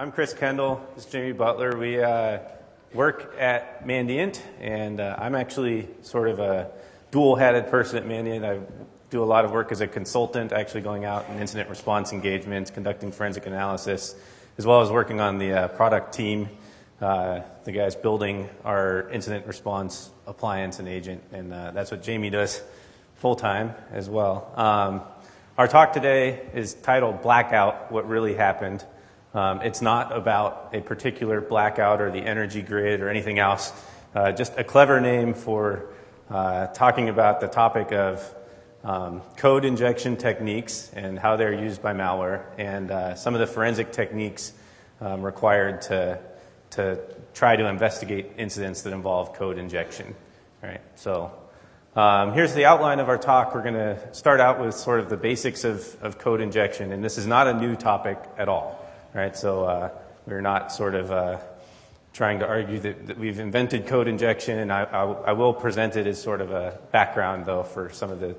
I'm Chris Kendall. This is Jamie Butler. We work at Mandiant, and I'm actually sort of a dual-hatted person at Mandiant. I do a lot of work as a consultant, actually going out in incident response engagements, conducting forensic analysis, as well as working on the product team, the guys building our incident response appliance and agent, and that's what Jamie does full-time as well. Our talk today is titled Blackout, What Really Happened. It's not about a particular blackout or the energy grid or anything else, just a clever name for talking about the topic of code injection techniques and how they're used by malware and some of the forensic techniques required to try to investigate incidents that involve code injection. Right? So here's the outline of our talk. We're going to start out with sort of the basics of code injection, and this is not a new topic at all. Right, so we're not sort of trying to argue that we've invented code injection, and I will present it as sort of a background, though, for some of the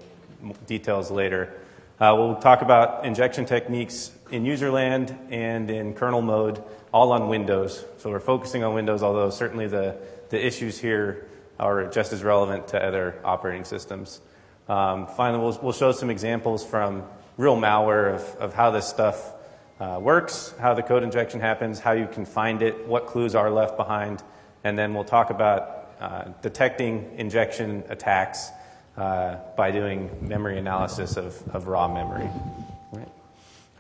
details later. We'll talk about injection techniques in user land and in kernel mode, all on Windows. So we're focusing on Windows, although certainly the issues here are just as relevant to other operating systems. Finally, we'll show some examples from real malware of how this stuff works, how the code injection happens, how you can find it, what clues are left behind, and then we'll talk about detecting injection attacks by doing memory analysis of raw memory. Right.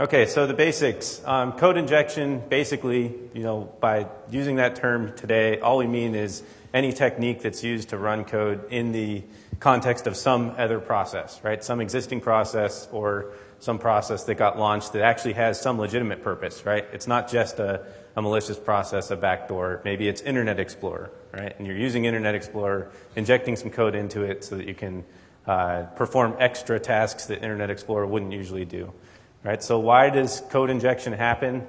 Okay, so the basics. Code injection, basically, by using that term today, all we mean is any technique that's used to run code in the context of some other process, right? Some existing process or some process that got launched that actually has some legitimate purpose, right? It's not just a malicious process, a backdoor. Maybe it's Internet Explorer, right? And you're using Internet Explorer, injecting some code into it so that you can perform extra tasks that Internet Explorer wouldn't usually do, right? So why does code injection happen?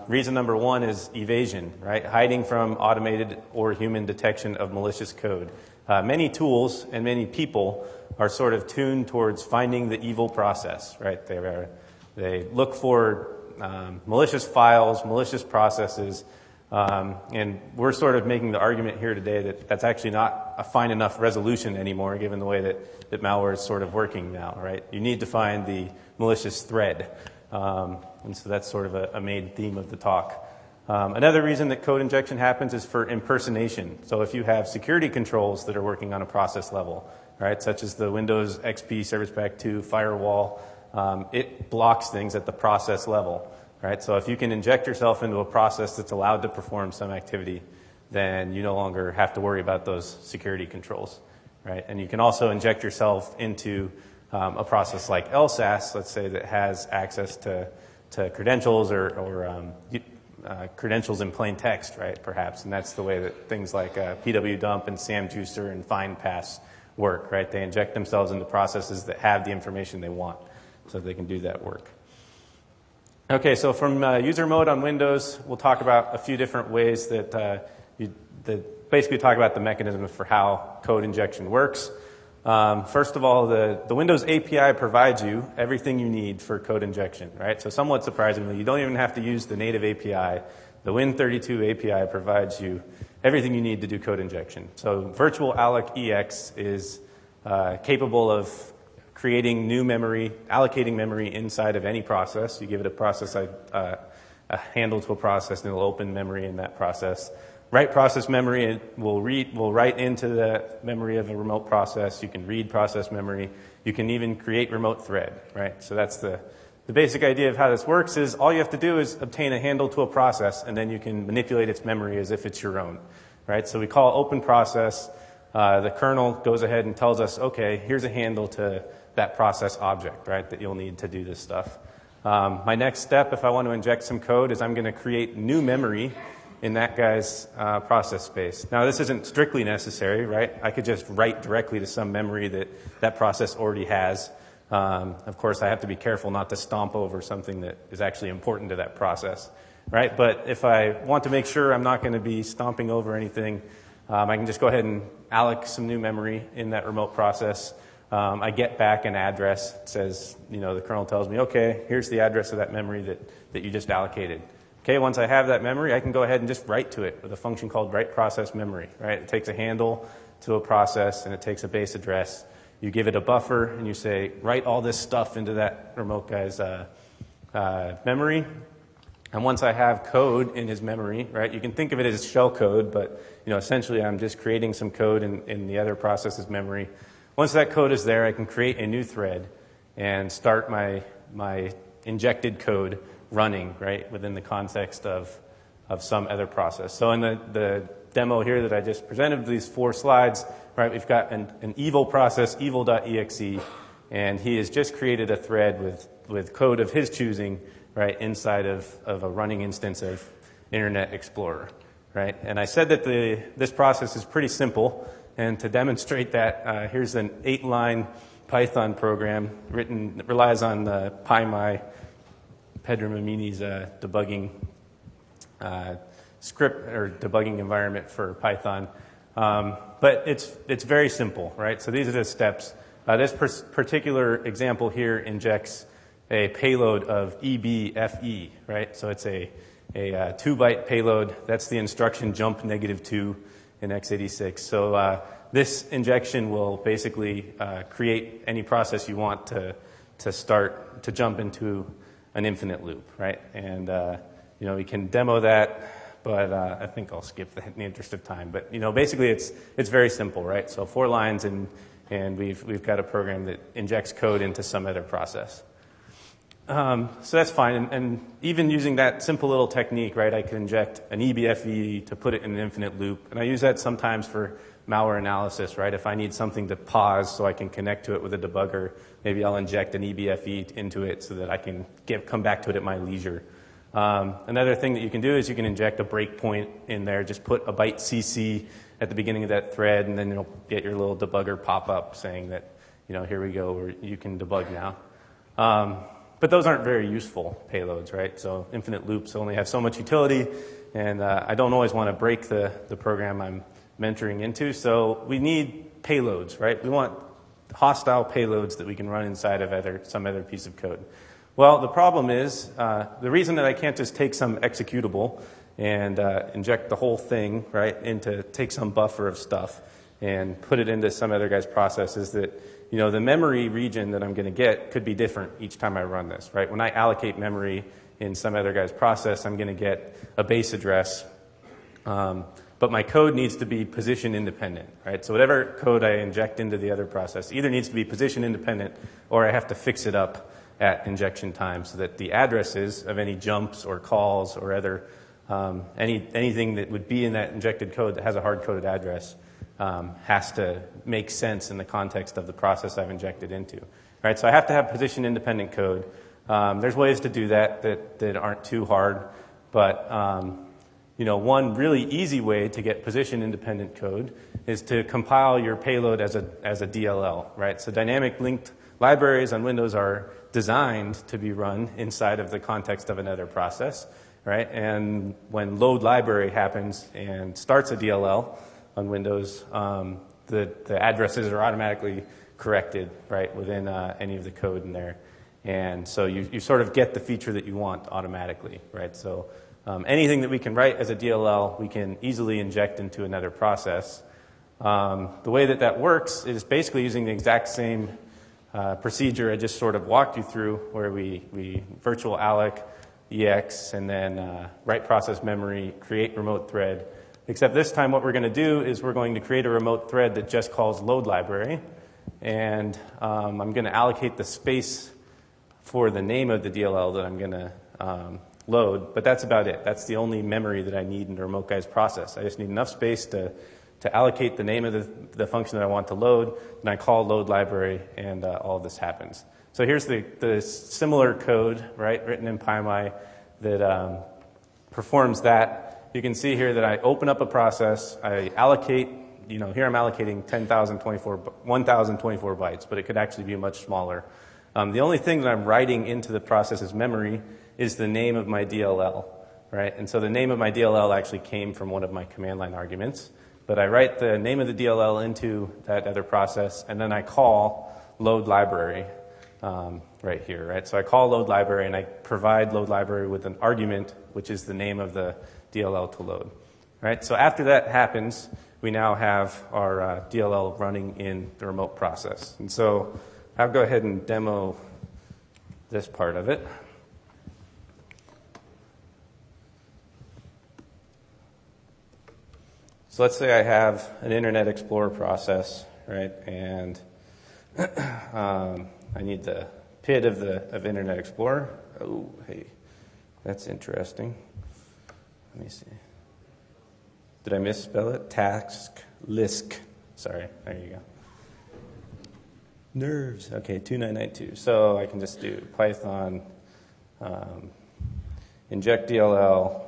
Reason number one is evasion, right? Hiding from automated or human detection of malicious code. Many tools and many people are sort of tuned towards finding the evil process, right? They look for malicious files, malicious processes, and we're sort of making the argument here today that that's actually not a fine enough resolution anymore, given the way that malware is sort of working now, right? You need to find the malicious thread, and so that's sort of a main theme of the talk. Another reason that code injection happens is for impersonation. So if you have security controls that are working on a process level, right, such as the Windows XP Service Pack 2 firewall, it blocks things at the process level, right? So if you can inject yourself into a process that's allowed to perform some activity, then you no longer have to worry about those security controls, right? And you can also inject yourself into a process like LSASS, let's say, that has access to credentials or credentials in plain text, right, perhaps. And that's the way that things like PWDump and SamJuicer and FindPass work, right? They inject themselves into processes that have the information they want so they can do that work. Okay, so from user mode on Windows, we'll talk about a few different ways that basically talk about the mechanism for how code injection works. First of all, the Windows API provides you everything you need for code injection, right? So somewhat surprisingly, you don't even have to use the native API. The Win32 API provides you everything you need to do code injection. So Virtual Alloc EX is capable of creating new memory, allocating memory inside of any process. You give it a process, a handle to a process, and it'll open memory in that process. Write process memory, it will write into the memory of a remote process. You can read process memory. You can even create remote thread, right? So that's the basic idea of how this works is all you have to do is obtain a handle to a process, and then you can manipulate its memory as if it's your own, right? So we call open process. The kernel goes ahead and tells us, okay, here's a handle to that process object, right, that you'll need to do this stuff. My next step, if I want to inject some code, is I'm going to create new memory in that guy's process space. Now, this isn't strictly necessary, right? I could just write directly to some memory that process already has. Of course, I have to be careful not to stomp over something that is actually important to that process, right? But if I want to make sure I'm not going to be stomping over anything, I can just go ahead and alloc some new memory in that remote process. I get back an address. It says, the kernel tells me, okay, here's the address of that memory that you just allocated. Okay, once I have that memory, I can go ahead and just write to it with a function called write process memory, right? It takes a handle to a process, and it takes a base address. You give it a buffer, and you say, write all this stuff into that remote guy's memory. And once I have code in his memory, right, you can think of it as shell code, but essentially I'm just creating some code in the other process's memory. Once that code is there, I can create a new thread and start my injected code running, right, within the context of some other process. So in the demo here that I just presented, these 4 slides, right, we've got an evil process, evil.exe, and he has just created a thread with code of his choosing, right, inside of a running instance of Internet Explorer, right? And I said that this process is pretty simple, and to demonstrate that, here's an 8-line Python program that relies on the PyMy, Pedram Amini's debugging script or debugging environment for Python. But it's very simple, right? So these are the steps. This particular example here injects a payload of EBFE, right? So it's a 2-byte payload. That's the instruction jump -2 in x86. So this injection will basically create any process you want to jump into an infinite loop, right? And we can demo that, but I think I'll skip that in the interest of time. But basically it's very simple, right? So 4 lines, and we've got a program that injects code into some other process. So that's fine, and even using that simple little technique, right, I can inject an EBFE to put it in an infinite loop, and I use that sometimes for malware analysis, right? If I need something to pause so I can connect to it with a debugger, maybe I'll inject an EBFE into it so that I can come back to it at my leisure. Another thing that you can do is you can inject a breakpoint in there, just put a byte CC at the beginning of that thread, and then you'll get your little debugger pop up saying that, here we go, or you can debug now. But those aren't very useful payloads, right? So infinite loops only have so much utility, and I don't always want to break the program I'm mentoring into. So we need payloads, right? We want hostile payloads that we can run inside of some other piece of code. Well, the problem is the reason that I can't just take some executable and inject the whole thing, right, take some buffer of stuff and put it into some other guy's process is that the memory region that I'm going to get could be different each time I run this, right? When I allocate memory in some other guy's process, I'm going to get a base address, but my code needs to be position independent, right? So whatever code I inject into the other process either needs to be position independent or I have to fix it up at injection time so that the addresses of any jumps or calls or other anything that would be in that injected code that has a hard-coded address has to make sense in the context of the process I've injected into. Right, so I have to have position-independent code. There's ways to do that aren't too hard, but one really easy way to get position-independent code is to compile your payload as a DLL. Right, so dynamic linked libraries on Windows are designed to be run inside of the context of another process. Right, and when load library happens and starts a DLL on Windows, the addresses are automatically corrected, right, within any of the code in there. And so you sort of get the feature that you want automatically, right? So anything that we can write as a DLL, we can easily inject into another process. The way that works is basically using the exact same procedure I just sort of walked you through, where we virtual alloc, EX, and then write process memory, create remote thread. Except this time what we're going to do is we're going to create a remote thread that just calls load library. And I'm going to allocate the space for the name of the DLL that I'm going to load. But that's about it. That's the only memory that I need in the remote guy's process. I just need enough space to allocate the name of the function that I want to load. And I call load library, and all of this happens. So here's the similar code, right, written in PyMy that performs that. You can see here that I open up a process, I allocate, here I'm allocating 1,024 bytes, but it could actually be much smaller. The only thing that I'm writing into the process's memory is the name of my DLL, right? And so the name of my DLL actually came from one of my command line arguments, but I write the name of the DLL into that other process, and then I call load library. right here, right? So I call load library and I provide load library with an argument, which is the name of the DLL to load, right? So after that happens, we now have our DLL running in the remote process. And so I'll go ahead and demo this part of it. So let's say I have an Internet Explorer process, right? And I need the PID of Internet Explorer. Oh, hey, that's interesting. Let me see. Did I misspell it? Task-lisk. Sorry, there you go. Nerves. Okay, 2992. So I can just do Python inject DLL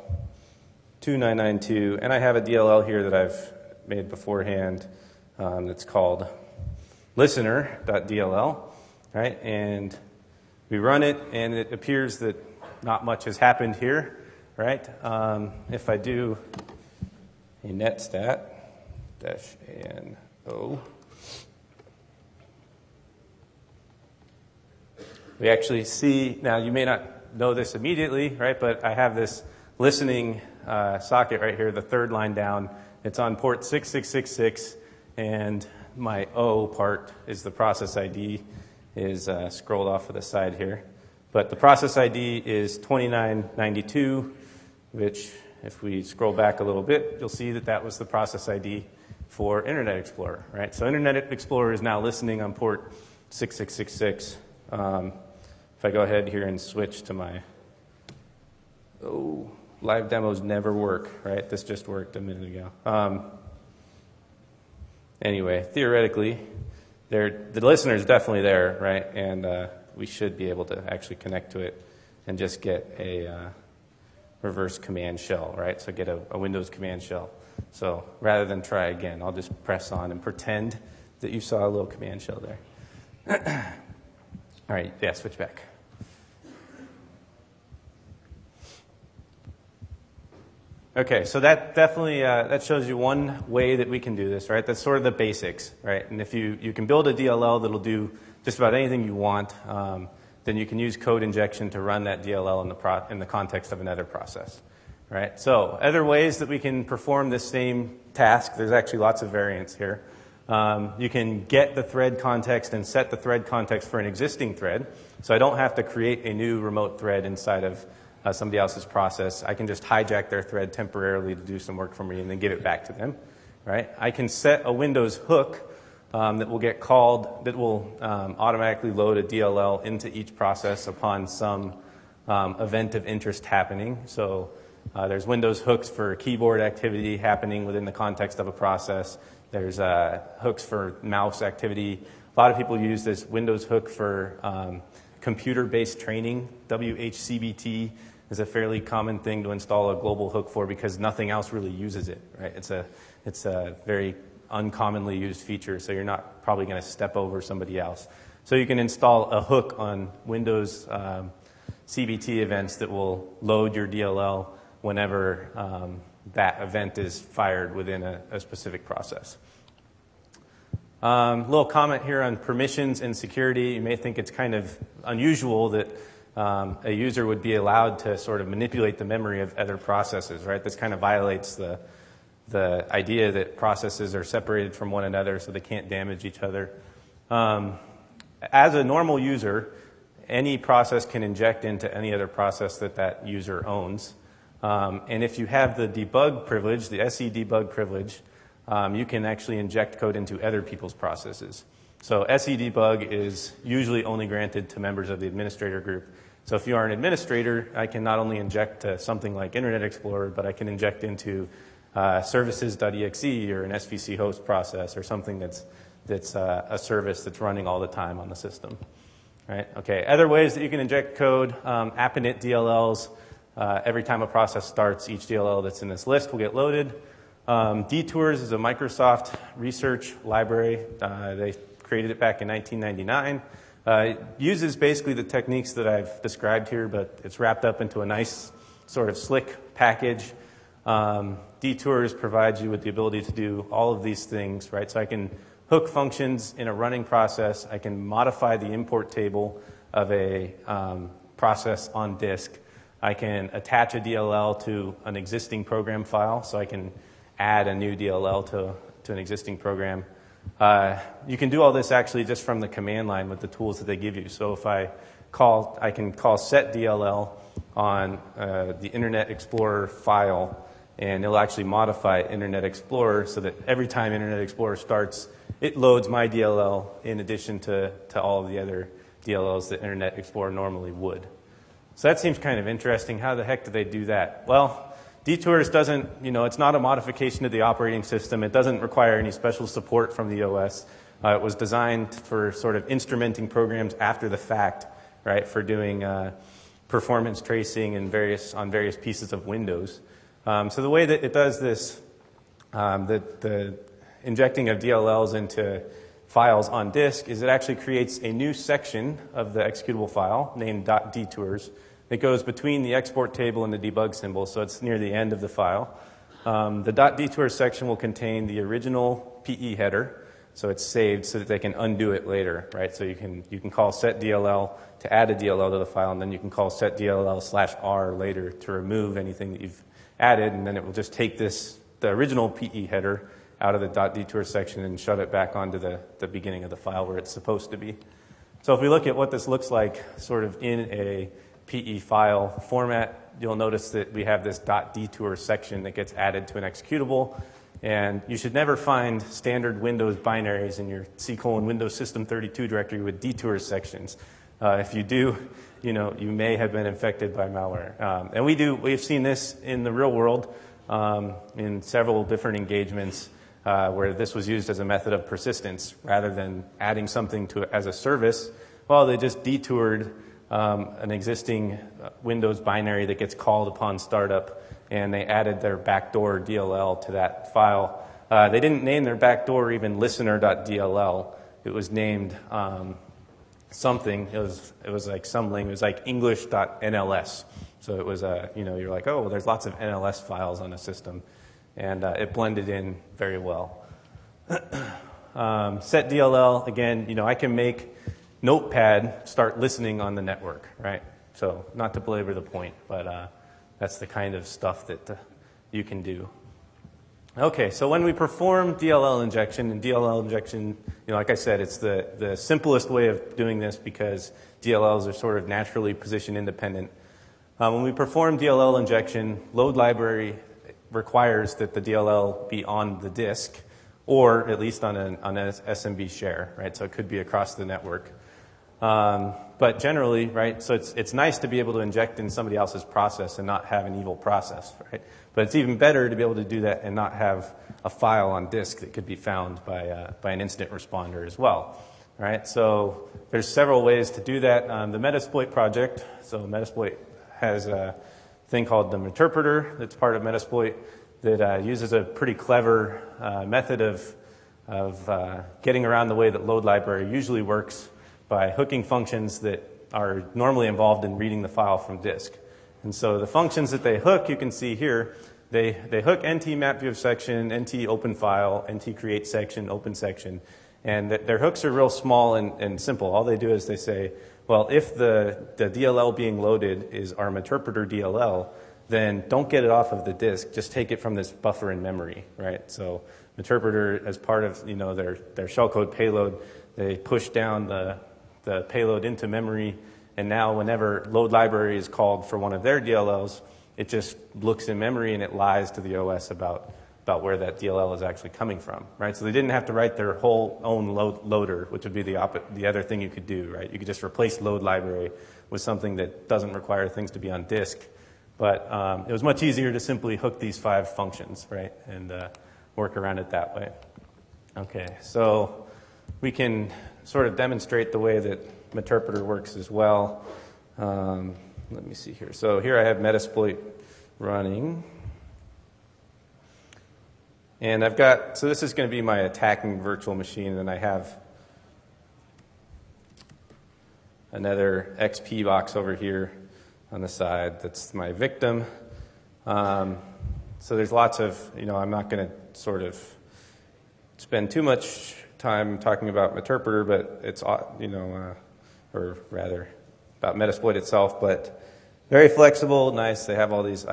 2992, and I have a DLL here that I've made beforehand that's called listener.dll, right? And we run it, and it appears that not much has happened here, right? If I do a netstat -ano, we actually see, now you may not know this immediately, right? But I have this listening socket right here, the third line down. It's on port 6666, and my O part is the process ID, is scrolled off to the side here. But the process ID is 2992, which if we scroll back a little bit, you'll see that that was the process ID for Internet Explorer, right? So Internet Explorer is now listening on port 6666. If I go ahead here and switch to my, live demos never work, right? This just worked a minute ago. Anyway, theoretically, the listener is definitely there, right? And we should be able to actually connect to it and just get a reverse command shell, right? So get a Windows command shell. So rather than try again, I'll just press on and pretend that you saw a little command shell there. All right, yeah, switch back. Okay, so that definitely that shows you one way that we can do this, right? That's sort of the basics, right? And if you can build a DLL that'll do just about anything you want, then you can use code injection to run that DLL in the context of another process, right? So other ways that we can perform this same task, there's actually lots of variants here. You can get the thread context and set the thread context for an existing thread, so I don't have to create a new remote thread inside of somebody else's process. I can just hijack their thread temporarily to do some work for me and then give it back to them, right? I can set a Windows hook that will get called, that will automatically load a DLL into each process upon some event of interest happening. So there's Windows hooks for keyboard activity happening within the context of a process. There's hooks for mouse activity. A lot of people use this Windows hook for computer-based training. WHCBT is a fairly common thing to install a global hook for because nothing else really uses it, right? It's a very uncommonly used feature, so you're not probably going to step over somebody else. So you can install a hook on Windows CBT events that will load your DLL whenever that event is fired within a specific process. Little comment here on permissions and security. You may think it's kind of unusual that a user would be allowed to sort of manipulate the memory of other processes, right? This kind of violates the idea that processes are separated from one another so they can't damage each other. As a normal user, any process can inject into any other process that user owns. And if you have the debug privilege, the SE debug privilege, you can actually inject code into other people's processes. So SE debug is usually only granted to members of the administrator group. So if you are an administrator, I can not only inject to something like Internet Explorer, but I can inject into services.exe or an SVC host process or something that's a service that's running all the time on the system. Right? Okay. Other ways that you can inject code, app init DLLs. Every time a process starts, each DLL that's in this list will get loaded. Detours is a Microsoft research library. They created it back in 1999. It uses basically the techniques that I've described here, but it's wrapped up into a nice sort of slick package. Detours provides you with the ability to do all of these things, right? So I can hook functions in a running process. I can modify the import table of a process on disk. I can attach a DLL to an existing program file, so I can add a new DLL to an existing program. You can do all this actually just from the command line with the tools that they give you. So if I can call set DLL on the Internet Explorer file, and it'll actually modify Internet Explorer so that every time Internet Explorer starts, it loads my DLL in addition to all of the other DLLs that Internet Explorer normally would. So that seems kind of interesting. How the heck do they do that? Well, Detours doesn't, it's not a modification of the operating system. It doesn't require any special support from the OS. It was designed for sort of instrumenting programs after the fact, right, for doing performance tracing and on various pieces of Windows. So the way that it does this, the injecting of DLLs into files on disk, is it actually creates a new section of the executable file named .detours. It goes between the export table and the debug symbol, so it's near the end of the file. The .detours section will contain the original PE header, so it's saved so that they can undo it later, right? So you can call set DLL to add a DLL to the file, and then you can call set DLL/R later to remove anything that you've added, and then it will just take the original PE header out of the .detours section and shove it back onto the beginning of the file where it's supposed to be. So if we look at what this looks like sort of in a PE file format, you'll notice that we have this .detours section that gets added to an executable. And you should never find standard Windows binaries in your C:\Windows System 32 directory with detours sections. If you do, you may have been infected by malware. And we've seen this in the real world in several different engagements where this was used as a method of persistence rather than adding something to it as a service. Well, they just detoured an existing Windows binary that gets called upon startup, and they added their backdoor DLL to that file. They didn't name their backdoor even listener.dll. It was named something. It was like some language. It was like English.nls. So it was you're like, oh, well, there's lots of NLS files on a system, and it blended in very well. Set DLL, again, I can make Notepad start listening on the network, right? So not to belabor the point, but that's the kind of stuff that you can do. Okay, so when we perform DLL injection, and DLL injection, like I said, it's the simplest way of doing this because DLLs are sort of naturally position independent. When we perform DLL injection, load library requires that the DLL be on the disk, or at least on an SMB share, right? So it could be across the network. But generally, right, so it's nice to be able to inject in somebody else's process and not have an evil process, right? But it's even better to be able to do that and not have a file on disk that could be found by an incident responder as well, right? So there's several ways to do that. The Metasploit project, so Metasploit has a thing called the Meterpreter that's part of Metasploit that uses a pretty clever method of getting around the way that load library usually works by hooking functions that are normally involved in reading the file from disk. And so the functions that they hook, you can see here, they hook NT map view of section, NT open file, NT create section, open section. And their hooks are real small and simple. All they do is they say, well, if the DLL being loaded is our Meterpreter DLL, then don't get it off of the disk. Just take it from this buffer in memory, right? So Meterpreter, as part of their shellcode payload, they push down the payload into memory, and now whenever load library is called for one of their DLLs, it just looks in memory and it lies to the OS about where that DLL is actually coming from, right? So they didn't have to write their whole own loader, which would be the other thing you could do, right? You could just replace load library with something that doesn't require things to be on disk. But it was much easier to simply hook these 5 functions, right, and work around it that way. Okay, so we can sort of demonstrate the way that Meterpreter works as well. Let me see here. So here I have Metasploit running. And so this is going to be my attacking virtual machine, and I have another XP box over here on the side. That's my victim. So there's lots of, I'm not going to sort of spend too much time talking about Meterpreter, but it's, or rather, about Metasploit itself, but very flexible, nice. They have all these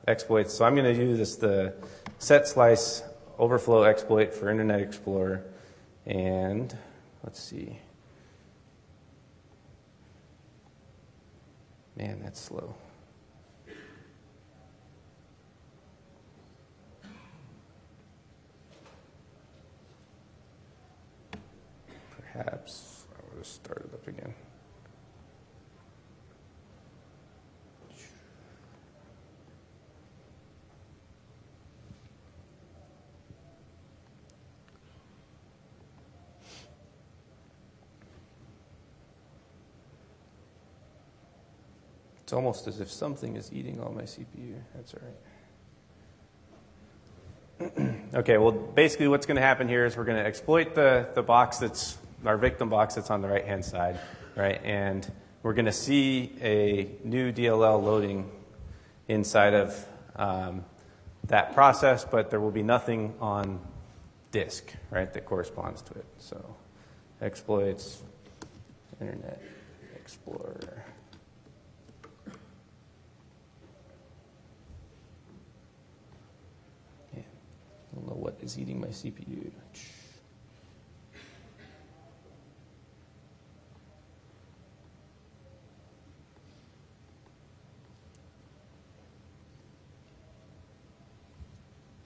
exploits. So I'm going to use the set slice overflow exploit for Internet Explorer. And let's see. Man, that's slow. Perhaps I will just start it up again. It's almost as if something is eating all my CPU. That's all right. Okay, well, basically what's going to happen here is we're going to exploit the box that's our victim box that's on the right-hand side, right? And we're going to see a new DLL loading inside of that process, but there will be nothing on disk, right, that corresponds to it. So exploits, Internet Explorer. I don't know what is eating my CPU.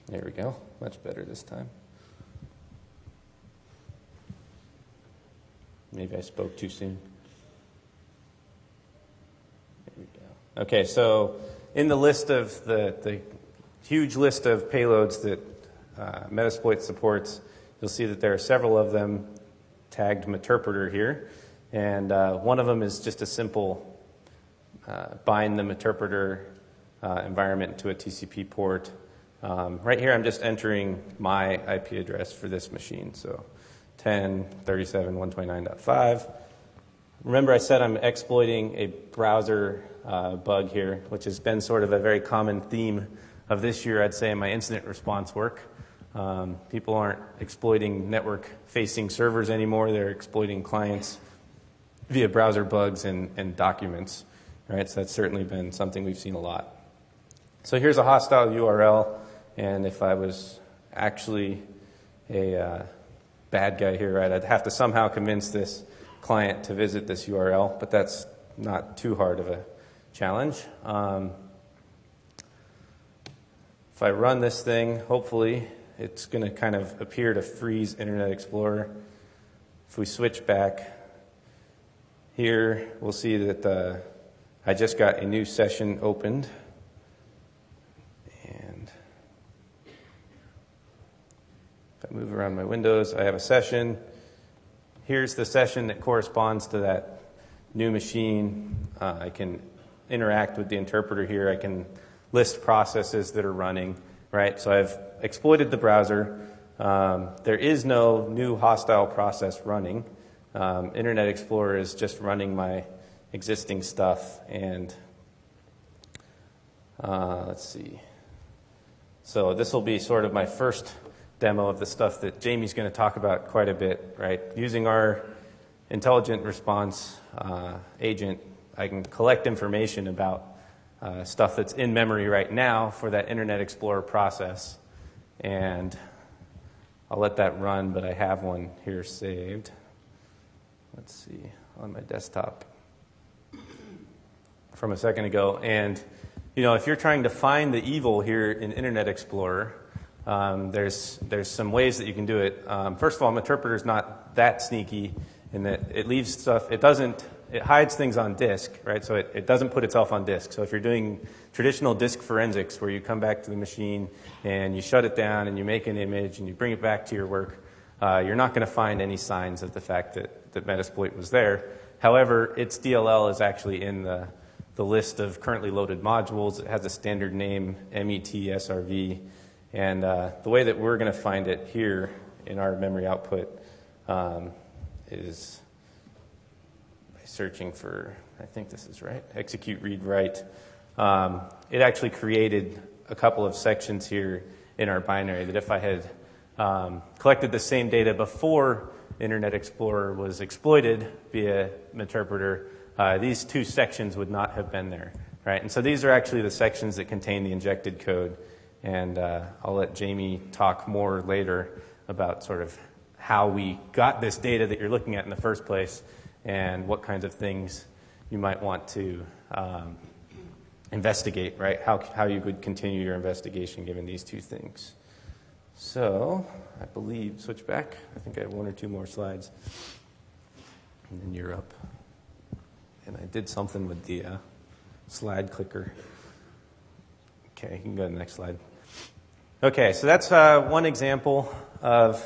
There we go. Much better this time. Maybe I spoke too soon. There we go. Okay, so in the list of the huge list of payloads that Metasploit supports, you'll see that there are several of them tagged Meterpreter here. And one of them is just a simple bind the Meterpreter environment to a TCP port. Right here, I'm just entering my IP address for this machine. So 10.37.129.5. Remember I said I'm exploiting a browser bug here, which has been sort of a very common theme of this year, I'd say, in my incident response work. People aren't exploiting network-facing servers anymore. They're exploiting clients via browser bugs and documents. Right? So that's certainly been something we've seen a lot. So here's a hostile URL, and if I was actually a bad guy here, right, I'd have to somehow convince this client to visit this URL, but that's not too hard of a challenge. If I run this thing, hopefully it's going to kind of appear to freeze Internet Explorer. If we switch back here, we'll see that I just got a new session opened. And if I move around my windows, I have a session. Here's the session that corresponds to that new machine. I can interact with the interpreter here. I can list processes that are running, right? So I've exploited the browser. There is no new hostile process running. Internet Explorer is just running my existing stuff. And let's see. So this will be sort of my first demo of the stuff that Jamie's going to talk about quite a bit, right? Using our intelligent response agent, I can collect information about stuff that's in memory right now for that Internet Explorer process. And I'll let that run, but I have one here saved. Let's see, on my desktop from a second ago. And, you know, if you're trying to find the evil here in Internet Explorer, there's some ways that you can do it. First of all, Meterpreter is not that sneaky in that it leaves stuff, it hides things on disk, right? So it doesn't put itself on disk. So if you're doing traditional disk forensics where you come back to the machine and you shut it down and you make an image and you bring it back to your work, you're not going to find any signs of the fact that Metasploit was there. However, its DLL is actually in the list of currently loaded modules. It has a standard name, METSRV. And the way that we're going to find it here in our memory output is searching for, I think this is right, execute, read, write. It actually created a couple of sections here in our binary that if I had collected the same data before Internet Explorer was exploited via Meterpreter, these two sections would not have been there, right? And so these are actually the sections that contain the injected code. And I'll let Jamie talk more later about sort of how we got this data that you're looking at in the first place and what kinds of things you might want to investigate, right? How you would continue your investigation given these two things. So I believe, switch back. I think I have one or two more slides. And then you're up. And I did something with the slide clicker. Okay, you can go to the next slide. Okay, so that's one example of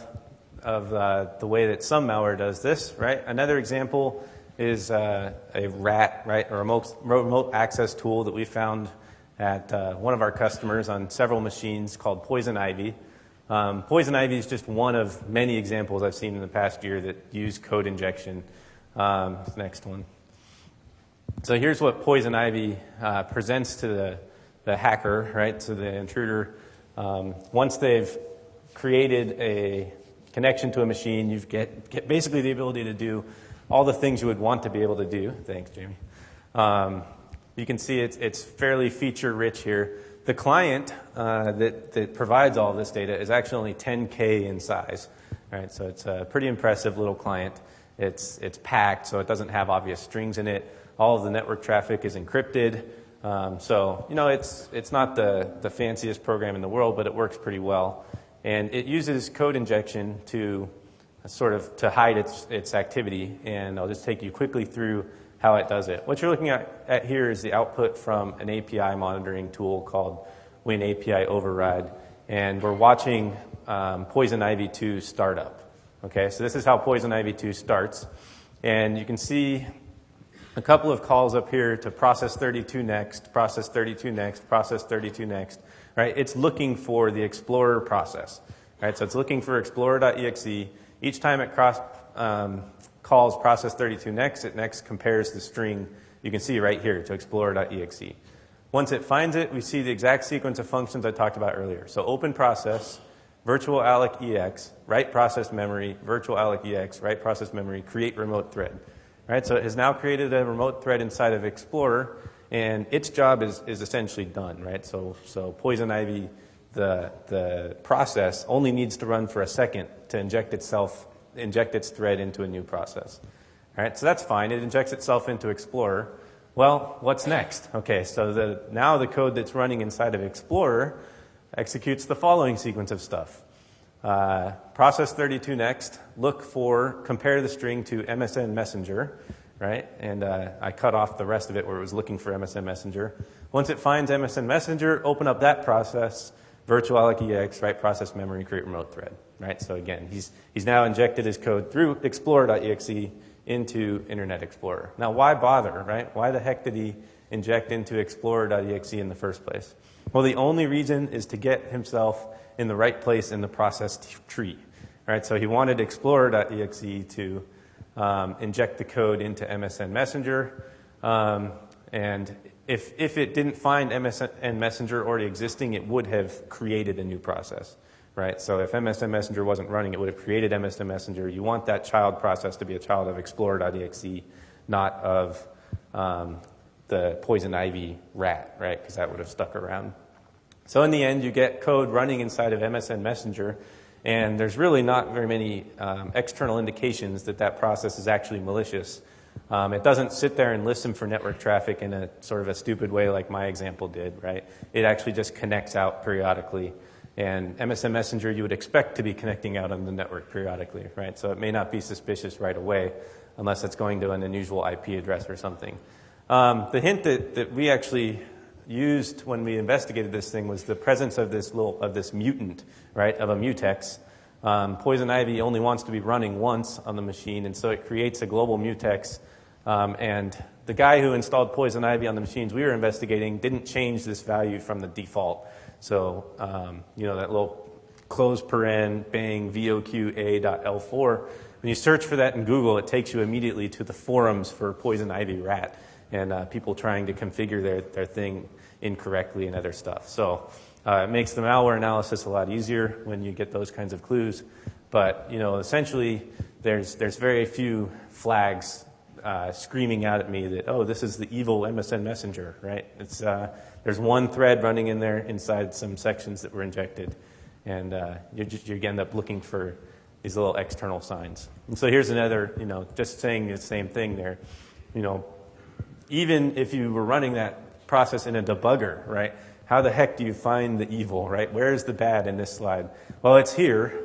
the way that some malware does this, right? Another example is a RAT, right, or a remote access tool that we found at one of our customers on several machines called Poison Ivy. Poison Ivy is just one of many examples I've seen in the past year that use code injection. Next one. So here's what Poison Ivy presents to the hacker, right, to the intruder. Once they've created a connection to a machine, you get basically the ability to do all the things you would want to be able to do. Thanks, Jamie. You can see it's fairly feature-rich here. The client that provides all of this data is actually only 10K in size, right? So it's a pretty impressive little client. It's packed, so it doesn't have obvious strings in it. All of the network traffic is encrypted. So, you know, it's not the fanciest program in the world, but it works pretty well. And it uses code injection to sort of to hide its activity. And I'll just take you quickly through how it does it. What you're looking at here is the output from an API monitoring tool called WinAPI Override. And we're watching Poison Ivy 2 start up. Okay, so this is how Poison Ivy 2 starts. And you can see a couple of calls up here to process 32 next, process 32 next, process 32 next, right? It's looking for the Explorer process, right? So it's looking for explorer.exe. Each time it calls process 32 next, it next compares the string you can see right here to explorer.exe. Once it finds it, we see the exact sequence of functions I talked about earlier. So open process, virtual alloc ex, write process memory, virtual alloc ex, write process memory, create remote thread. Right, so it has now created a remote thread inside of Explorer, and its job is essentially done. Right, so Poison Ivy, the process, only needs to run for a second to inject its thread into a new process. All right, so that's fine. It injects itself into Explorer. Well, what's next? Okay, so now the code that's running inside of Explorer executes the following sequence of stuff. Process 32 next, compare the string to MSN Messenger, right? And I cut off the rest of it where it was looking for MSN Messenger. Once it finds MSN Messenger, open up that process, virtual alloc ex, write process memory, create remote thread, right? So again, he's now injected his code through explorer.exe into Internet Explorer. Now, why bother, right? Why the heck did he inject into explorer.exe in the first place? Well, the only reason is to get himself in the right place in the process tree. Right? So he wanted explorer.exe to inject the code into MSN Messenger. And if it didn't find MSN Messenger already existing, it would have created a new process. Right? So if MSN Messenger wasn't running, it would have created MSN Messenger. You want that child process to be a child of explorer.exe, not of the Poison Ivy rat, right? Because that would have stuck around. So in the end, you get code running inside of MSN Messenger, and there's really not very many external indications that process is actually malicious. It doesn't sit there and listen for network traffic in a sort of a stupid way like my example did, right? It actually just connects out periodically. And MSN Messenger, you would expect to be connecting out on the network periodically, right? So it may not be suspicious right away unless it's going to an unusual IP address or something. The hint that we actually used when we investigated this thing was the presence of this mutant, right, of a mutex. Poison Ivy only wants to be running once on the machine, and so it creates a global mutex. And the guy who installed Poison Ivy on the machines we were investigating didn't change this value from the default. So, that little close paren bang voqa.l4, when you search for that in Google, it takes you immediately to the forums for Poison Ivy rat and people trying to configure their thing incorrectly and other stuff. So it makes the malware analysis a lot easier when you get those kinds of clues. But, essentially, there's very few flags screaming out at me that, oh, this is the evil MSN messenger, right? It's, there's one thread running in there inside some sections that were injected, and you end up looking for these little external signs. And so here's another, just saying the same thing there. Even if you were running that process in a debugger, right? How the heck do you find the evil, right? Where is the bad in this slide? Well, it's here.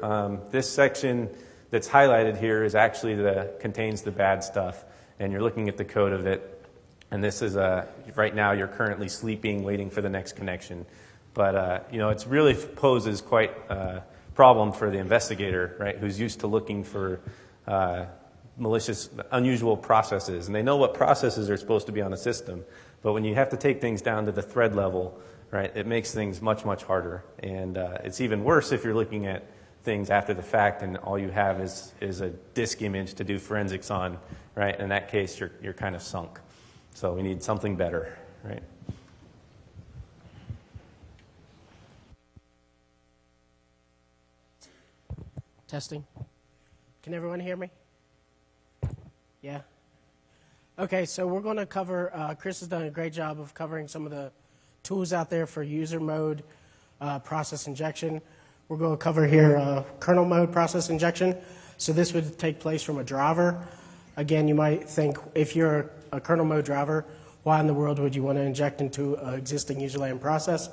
This section that's highlighted here is actually contains the bad stuff, and you're looking at the code of it. And this is right now you're currently sleeping, waiting for the next connection. But it really poses quite a problem for the investigator, right? Who's used to looking for malicious, unusual processes, and they know what processes are supposed to be on a system. But when you have to take things down to the thread level, right, it makes things much, much harder. And it's even worse if you're looking at things after the fact and all you have is a disk image to do forensics on, right? In that case, you're kind of sunk. So we need something better, right? Testing. Can everyone hear me? Yeah? Okay, so we're going to cover, Chris has done a great job of covering some of the tools out there for user mode process injection. We're going to cover here kernel mode process injection. So this would take place from a driver. Again, you might think if you're a kernel mode driver, why in the world would you want to inject into an existing user land process?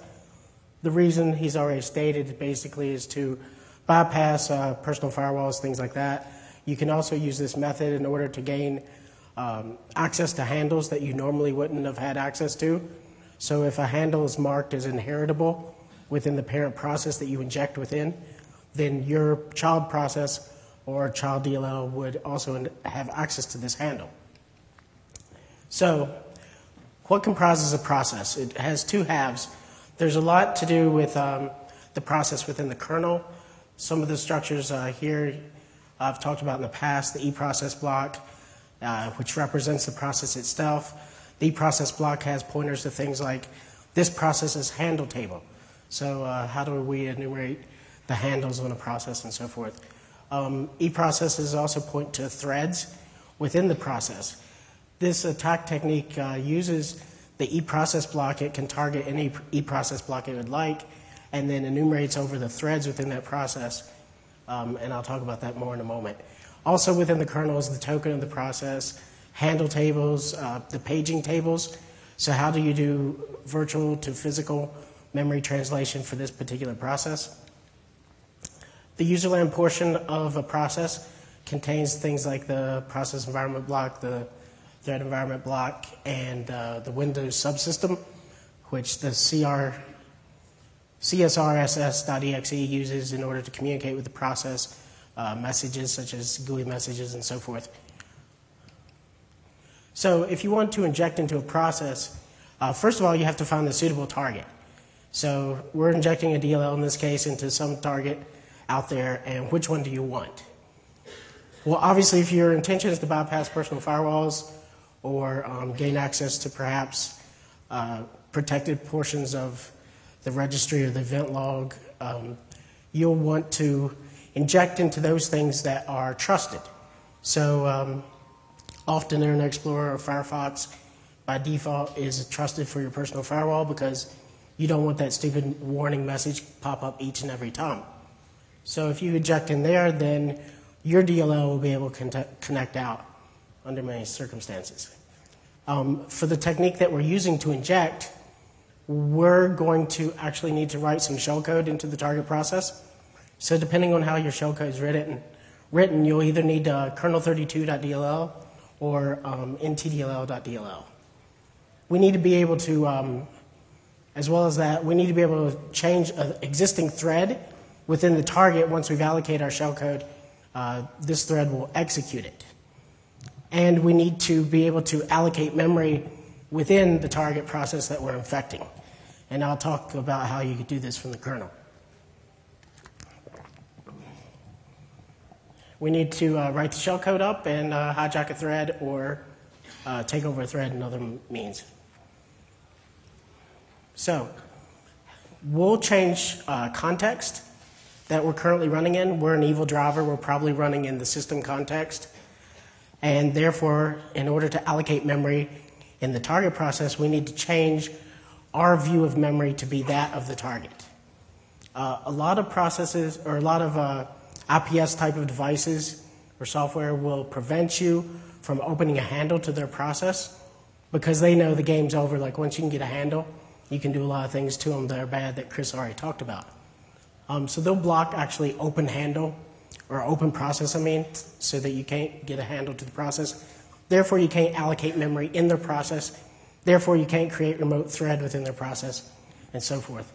The reason he's already stated basically is to bypass personal firewalls, things like that. You can also use this method in order to gain access to handles that you normally wouldn't have had access to. So if a handle is marked as inheritable within the parent process that you inject within, then your child process or child DLL would also have access to this handle. So what comprises a process? It has two halves. There's a lot to do with the process within the kernel. Some of the structures here I've talked about in the past, the eProcess block, which represents the process itself. The eProcess block has pointers to things like this process's handle table. So how do we enumerate the handles on a process and so forth? eProcesses also point to threads within the process. This attack technique uses the eProcess block. It can target any eProcess block it would like and then enumerates over the threads within that process. And I'll talk about that more in a moment. Also within the kernel is the token of the process, handle tables, the paging tables. So how do you do virtual to physical memory translation for this particular process? The user land portion of a process contains things like the process environment block, the thread environment block, and the Windows subsystem, which the CSRSS.exe uses in order to communicate with the process, messages such as GUI messages and so forth. So if you want to inject into a process, first of all, you have to find the suitable target. So we're injecting a DLL in this case into some target out there, and which one do you want? Well, obviously, if your intention is to bypass personal firewalls or gain access to perhaps protected portions of the registry or the event log, you'll want to inject into those things that are trusted. So often Internet Explorer or Firefox by default is trusted for your personal firewall because you don't want that stupid warning message pop up each and every time. So if you inject in there, then your DLL will be able to connect out under many circumstances. For the technique that we're using to inject, we're going to actually need to write some shellcode into the target process. So depending on how your shellcode is written, you'll either need kernel32.dll or ntdll.dll. We need to be able to, as well as that, we need to be able to change an existing thread within the target. Once we've allocated our shellcode, this thread will execute it. And we need to be able to allocate memory within the target process that we're infecting. And I'll talk about how you could do this from the kernel. We need to write the shellcode up and hijack a thread or take over a thread in other means. So we'll change context that we're currently running in. We're an evil driver. We're probably running in the system context. And therefore, in order to allocate memory in the target process, we need to change our view of memory to be that of the target. A lot of processes, or a lot of IPS type of devices or software will prevent you from opening a handle to their process because they know the game's over. Like once you can get a handle, you can do a lot of things to them that are bad that Chris already talked about. So they'll block actually open handle, or open process, so that you can't get a handle to the process. Therefore, you can't allocate memory in their process. Therefore, you can't create remote thread within their process, and so forth.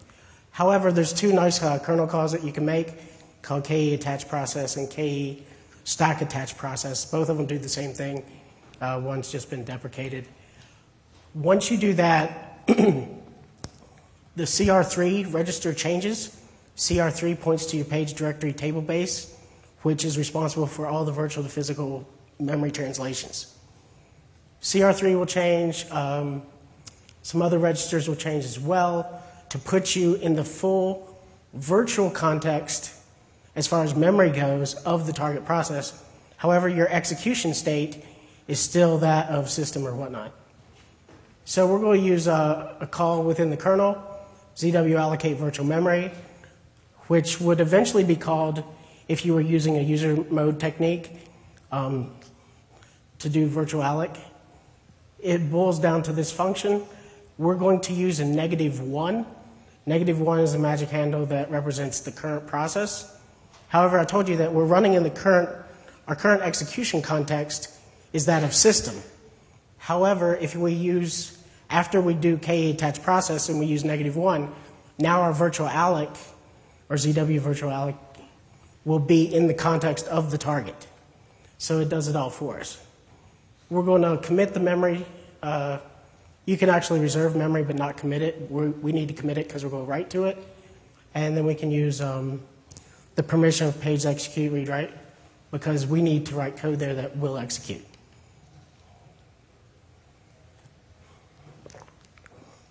However, there's two nice kernel calls that you can make called KE attach process and KE stack attach process. Both of them do the same thing. One's just been deprecated. Once you do that, the CR3 register changes. CR3 points to your page directory table base, which is responsible for all the virtual to physical memory translations. CR3 will change. Some other registers will change as well to put you in the full virtual context as far as memory goes of the target process. However, your execution state is still that of system or whatnot. So we're going to use a call within the kernel, ZW allocate virtual memory, which would eventually be called, if you were using a user mode technique to do virtual alloc. It boils down to this function. We're going to use a -1. -1 is a magic handle that represents the current process. However, I told you that we're running in our current execution context is that of system. However, if we use, after we do KE attach process and we use -1, now our virtual alloc, or ZW virtual alloc, will be in the context of the target. So it does it all for us. We're going to commit the memory. You can actually reserve memory but not commit it. We need to commit it because we're going to write to it. And then we can use the permission of page execute read write, because we need to write code there that will execute.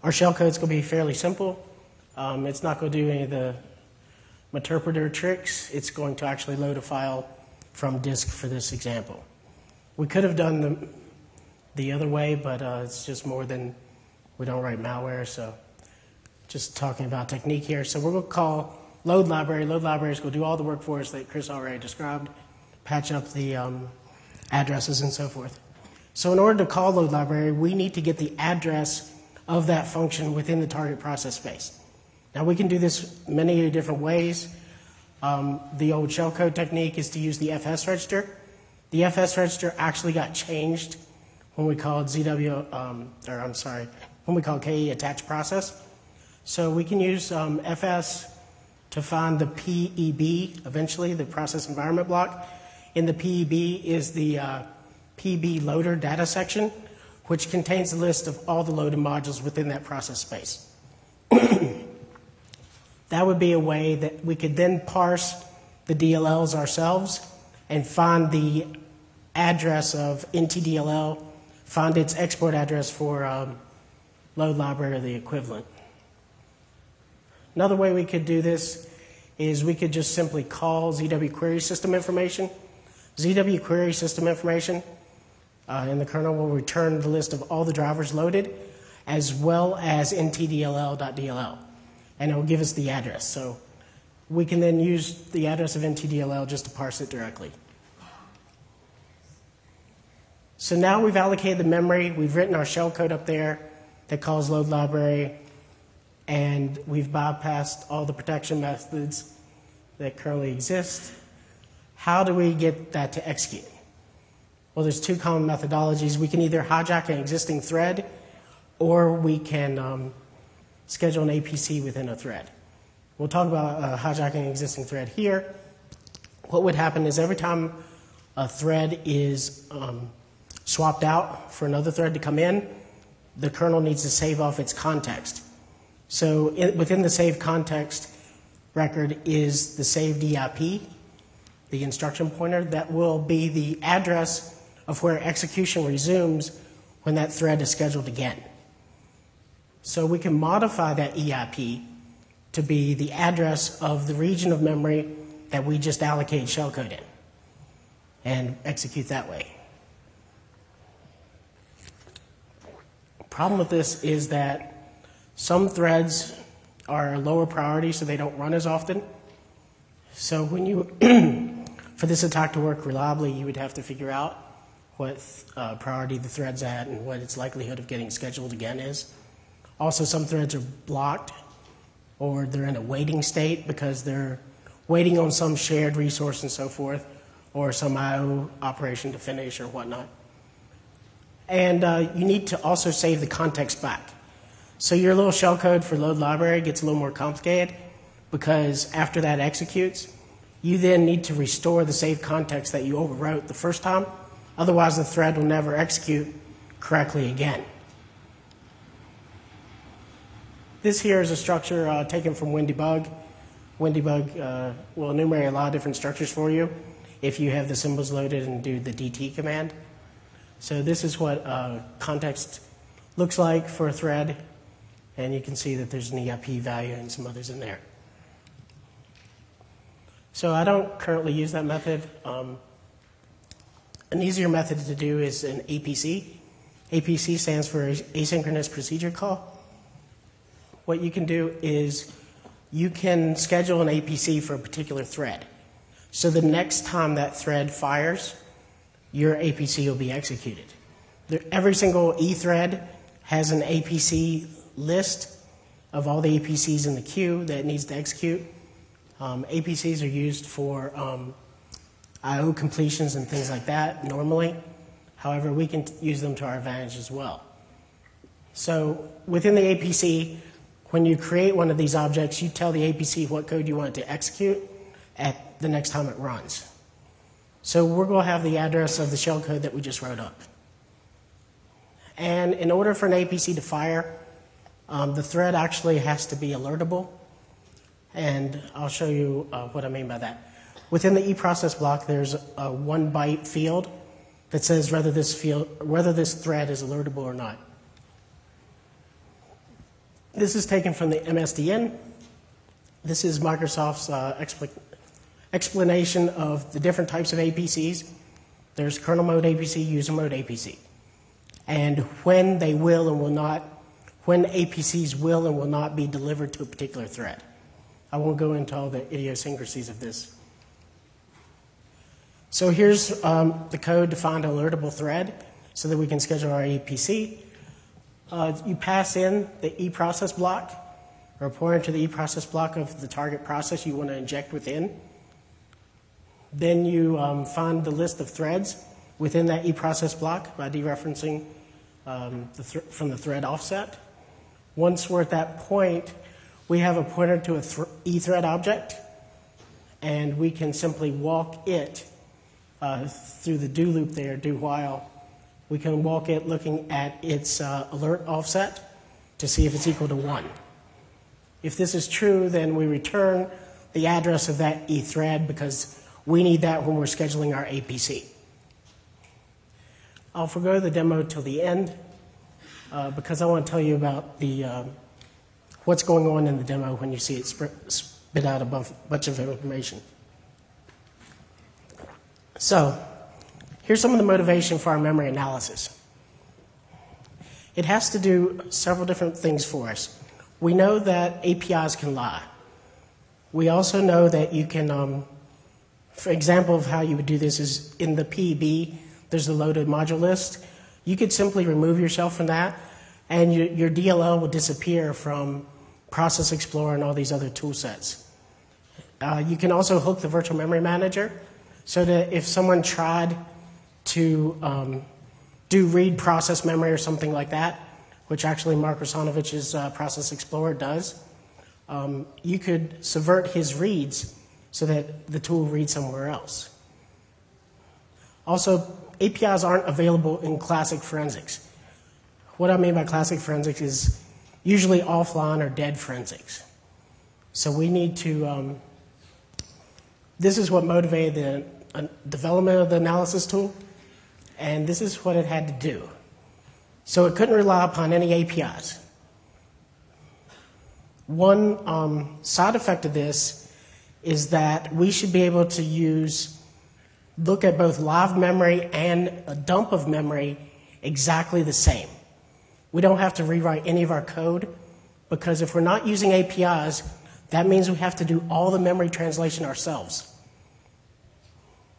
Our shell code is going to be fairly simple. It's not going to do any of the interpreter tricks. It's going to actually load a file from disk for this example. We could have done the other way, but it's just more than, we don't write malware, so just talking about technique here. So we're going to call load library. Load library is going to do all the work for us that Chris already described, patch up the addresses and so forth. So in order to call load library, we need to get the address of that function within the target process space. Now we can do this many different ways. The old shellcode technique is to use the FS register. The FS register actually got changed when we called when we called KE attach process. So we can use FS to find the PEB, eventually, the process environment block. In the PEB is the PEB loader data section, which contains a list of all the loaded modules within that process space. That would be a way that we could then parse the DLLs ourselves and find the address of NTDLL, find its export address for load library or the equivalent. Another way we could do this is we could just simply call ZW query system information. ZW query system information in the kernel will return the list of all the drivers loaded, as well as ntdll.dll. And it will give us the address. So we can then use the address of ntdll just to parse it directly. So now we've allocated the memory. We've written our shellcode up there that calls load library. And we've bypassed all the protection methods that currently exist. How do we get that to execute? Well, there's two common methodologies. We can either hijack an existing thread, or we can schedule an APC within a thread. We'll talk about hijacking an existing thread here. What would happen is every time a thread is swapped out for another thread to come in, the kernel needs to save off its context. So within the save context record is the saved EIP, the instruction pointer. That will be the address of where execution resumes when that thread is scheduled again. So we can modify that EIP to be the address of the region of memory that we just allocated shellcode in and execute that way. Problem with this is that some threads are lower priority, so they don't run as often. So when you, for this attack to work reliably, you would have to figure out what priority the thread's at and what its likelihood of getting scheduled again is. Also, some threads are blocked or they're in a waiting state because they're waiting on some shared resource and so forth, or some I/O operation to finish or whatnot. And you need to also save the context back. So your little shellcode for load library gets a little more complicated because after that executes, you then need to restore the saved context that you overwrote the first time. Otherwise, the thread will never execute correctly again. This here is a structure taken from WinDebug. WinDebug will enumerate a lot of different structures for you if you have the symbols loaded and do the DT command. So this is what context looks like for a thread, and you can see that there's an EIP value and some others in there. So I don't currently use that method. An easier method to do is an APC. APC stands for Asynchronous Procedure Call. What you can do is you can schedule an APC for a particular thread. So the next time that thread fires, your APC will be executed. Every single E thread has an APC list of all the APCs in the queue that it needs to execute. APCs are used for I/O completions and things like that normally. However, we can use them to our advantage as well. So within the APC, when you create one of these objects, you tell the APC what code you want it to execute at the next time it runs. So we're going to have the address of the shellcode that we just wrote up. And in order for an APC to fire, the thread actually has to be alertable. And I'll show you what I mean by that. Within the eProcess block, there's a 1 byte field that says whether this thread is alertable or not. This is taken from the MSDN. This is Microsoft's explanation of the different types of APCs. There's kernel mode APC, user mode APC. And when they will and will not, when APCs will and will not be delivered to a particular thread. I won't go into all the idiosyncrasies of this. So here's the code to find an alertable thread so that we can schedule our APC. You pass in the eProcess block, or a pointer to the eProcess block of the target process you want to inject within. Then you find the list of threads within that eProcess block by dereferencing from the thread offset. Once we're at that point, we have a pointer to a eThread object, and we can simply walk it through the do loop there, do while. We can walk it looking at its alert offset to see if it's equal to 1. If this is true, then we return the address of that eThread because we need that when we're scheduling our APC. I'll forgo the demo till the end because I want to tell you about the what's going on in the demo when you see it spit out a bunch of information. So here's some of the motivation for our memory analysis. It has to do several different things for us. We know that APIs can lie. We also know that you can, for example of how you would do this is in the PEB, there's the loaded module list. You could simply remove yourself from that, and your DLL will disappear from Process Explorer and all these other tool sets. You can also hook the virtual memory manager so that if someone tried to do read process memory or something like that, which actually Mark Rusanovic's Process Explorer does, you could subvert his reads so that the tool reads somewhere else. Also, APIs aren't available in classic forensics. What I mean by classic forensics is usually offline or dead forensics. So we need to, this is what motivated the development of the analysis tool, and this is what it had to do. So it couldn't rely upon any APIs. One side effect of this is that we should be able to look at both live memory and a dump of memory exactly the same. We don't have to rewrite any of our code, because if we're not using APIs, that means we have to do all the memory translation ourselves.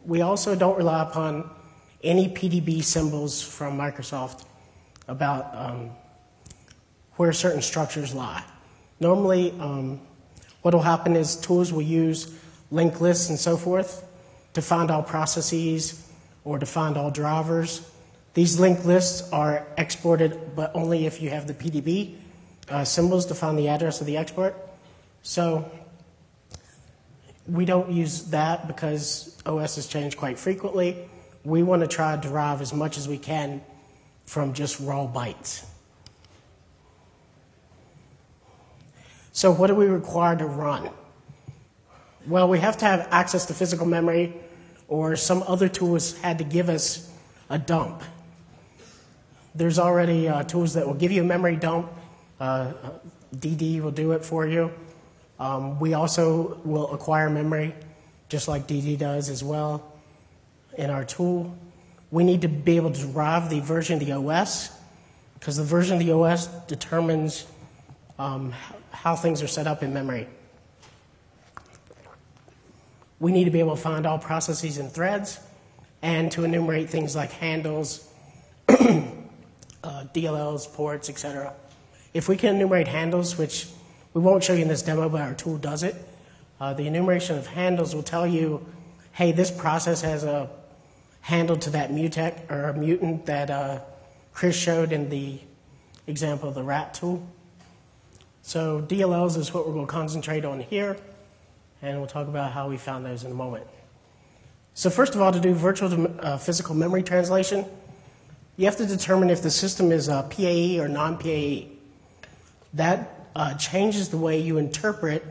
We also don't rely upon any PDB symbols from Microsoft about where certain structures lie. Normally, what will happen is tools will use linked lists and so forth to find all processes or to find all drivers. These linked lists are exported, but only if you have the PDB symbols to find the address of the export. So we don't use that because OS has changed quite frequently. We want to try to derive as much as we can from just raw bytes. So what do we require to run? Well, we have to have access to physical memory, or some other tools had to give us a dump. There's already tools that will give you a memory dump. DD will do it for you. We also will acquire memory, just like DD does as well in our tool. We need to be able to derive the version of the OS, because the version of the OS determines how things are set up in memory. We need to be able to find all processes and threads, and to enumerate things like handles, DLLs, ports, etc. If we can enumerate handles, which we won't show you in this demo, but our tool does it, the enumeration of handles will tell you, hey, this process has a handle to that mutex or mutant that Chris showed in the example of the rat tool. So DLLs is what we're going to concentrate on here, and we'll talk about how we found those in a moment. So first of all, to do virtual to physical memory translation, you have to determine if the system is PAE or non-PAE. That changes the way you interpret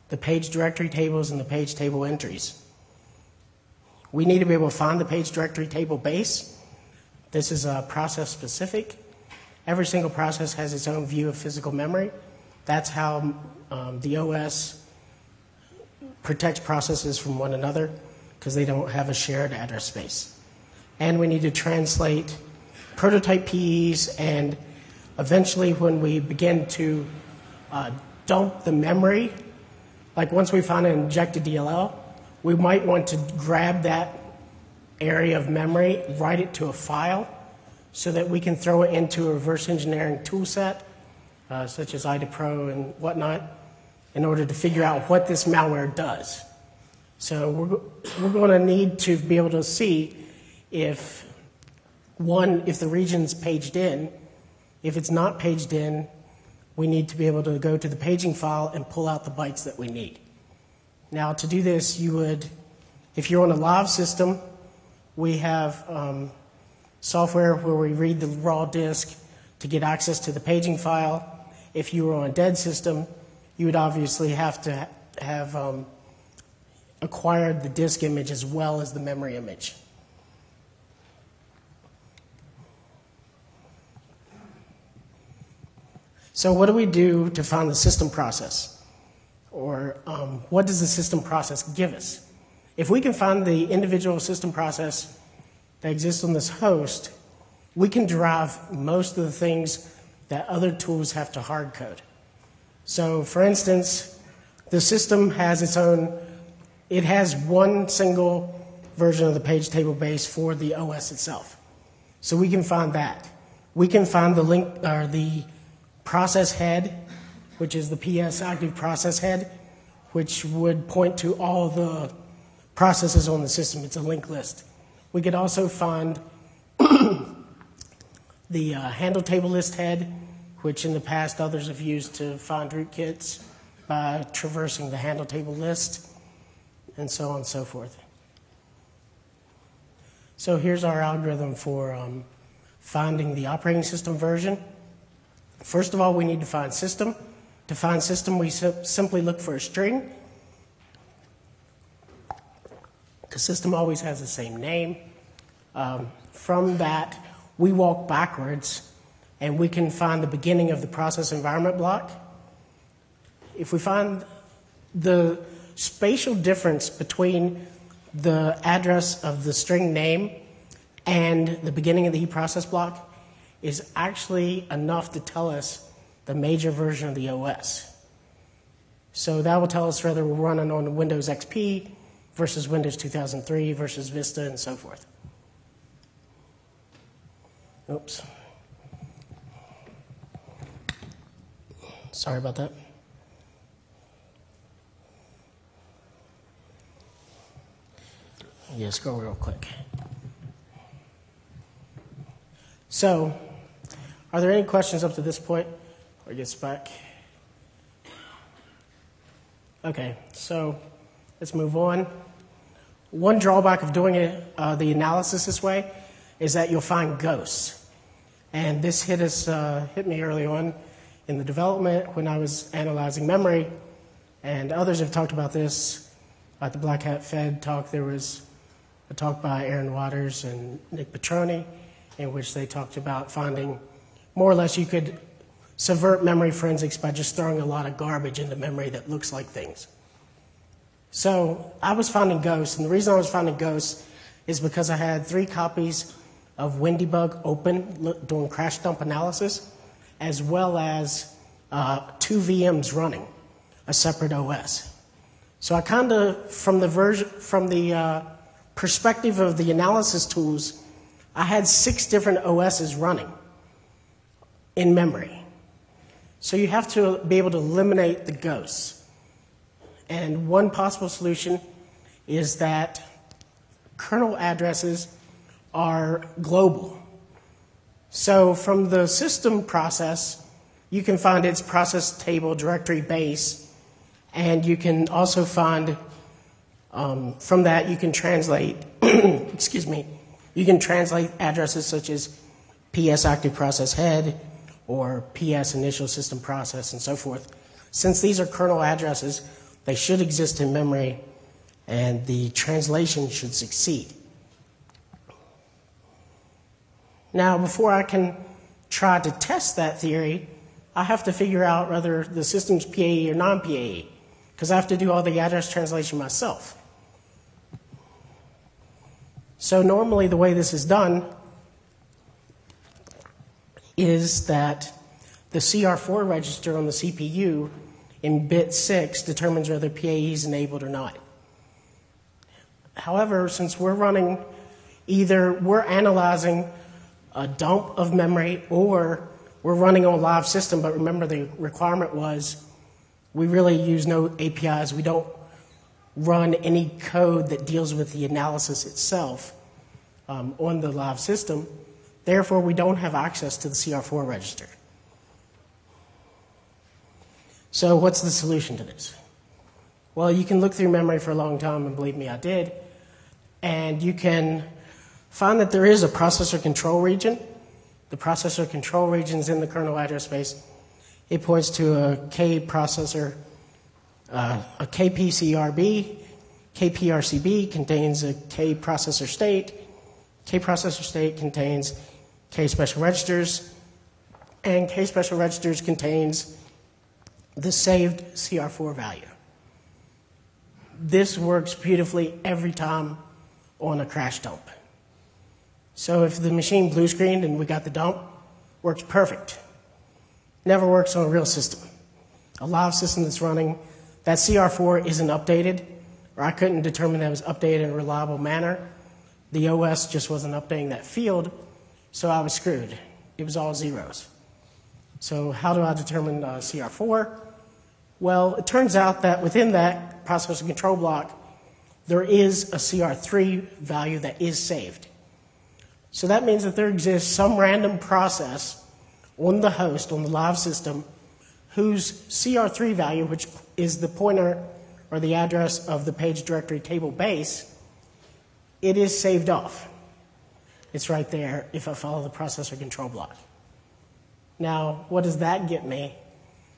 the page directory tables and the page table entries. We need to be able to find the page directory table base. This is process specific. Every single process has its own view of physical memory. That's how the OS protects processes from one another, because they don't have a shared address space. And we need to translate prototype PEs, and eventually when we begin to dump the memory, like once we find an injected DLL, we might want to grab that area of memory, write it to a file, so that we can throw it into a reverse engineering tool set, such as IDAPRO and whatnot, in order to figure out what this malware does. So we're going to need to be able to see if the region's paged in. If it's not paged in, we need to be able to go to the paging file and pull out the bytes that we need. Now, to do this, you would, if you're on a live system, we have software where we read the raw disk to get access to the paging file. If you were on a dead system, you would obviously have to have acquired the disk image as well as the memory image. So what do we do to find the system process? Or what does the system process give us? If we can find the individual system process that exists on this host, we can derive most of the things that other tools have to hard code. So for instance, the system has its own, it has one single version of the page table base for the OS itself. So we can find that. We can find the link, or the process head, which is the PS active process head, which would point to all the processes on the system. It's a linked list. We could also find the handle table list head, which in the past others have used to find rootkits by traversing the handle table list, and so on and so forth. So here's our algorithm for finding the operating system version. First of all, we need to find system. To find system, we simply look for a string. The system always has the same name. From that, we walk backwards, and we can find the beginning of the process environment block. If we find the spatial difference between the address of the string name and the beginning of the eProcess block is actually enough to tell us the major version of the OS. So that will tell us whether we're running on Windows XP versus Windows 2003 versus Vista and so forth. Oops. Sorry about that. Yeah, scroll real quick. So, are there any questions up to this point? Or I guess back. Okay, so let's move on. One drawback of doing it, the analysis this way is that you'll find ghosts. And this hit me early on in the development when I was analyzing memory, and others have talked about this. At the Black Hat Fed talk, there was a talk by Aaron Waters and Nick Petroni in which they talked about finding more or less you could subvert memory forensics by just throwing a lot of garbage into memory that looks like things. So I was finding ghosts, and the reason I was finding ghosts is because I had 3 copies of WinDbg open doing crash dump analysis, as well as 2 VMs running a separate OS. So I kind of, from the perspective of the analysis tools, I had 6 different OSs running in memory. So you have to be able to eliminate the ghosts. And one possible solution is that kernel addresses are global. So from the system process, you can find its process table directory base, and you can also find, from that you can translate, excuse me, you can translate addresses such as PS active process head or PS initial system process and so forth. Since these are kernel addresses, they should exist in memory, and the translation should succeed. Now, before I can try to test that theory, I have to figure out whether the system's PAE or non-PAE, because I have to do all the address translation myself. So normally the way this is done is that the CR4 register on the CPU in bit 6 determines whether PAE is enabled or not. However, since we're running, either we're analyzing a dump of memory or we're running on a live system, but remember the requirement was we really use no APIs. We don't run any code that deals with the analysis itself on the live system. Therefore, we don't have access to the CR4 register. So what's the solution to this? Well, you can look through memory for a long time, and believe me, I did. And you can find that there is a processor control region. The processor control region is in the kernel address space. It points to a K processor, a KPCRB. KPRCB contains a K processor state. K processor state contains K special registers. And K special registers contains the saved CR4 value. This works beautifully every time on a crash dump. So if the machine blue screened and we got the dump, works perfect. Never works on a real system. A live system that's running, that CR4 isn't updated, or I couldn't determine that it was updated in a reliable manner. The OS just wasn't updating that field, so I was screwed. It was all zeros. So how do I determine CR4? Well, it turns out that within that processor control block, there is a CR3 value that is saved. So that means that there exists some random process on the host, on the live system, whose CR3 value, which is the pointer or the address of the page directory table base, it is saved off. It's right there if I follow the processor control block. Now, what does that get me?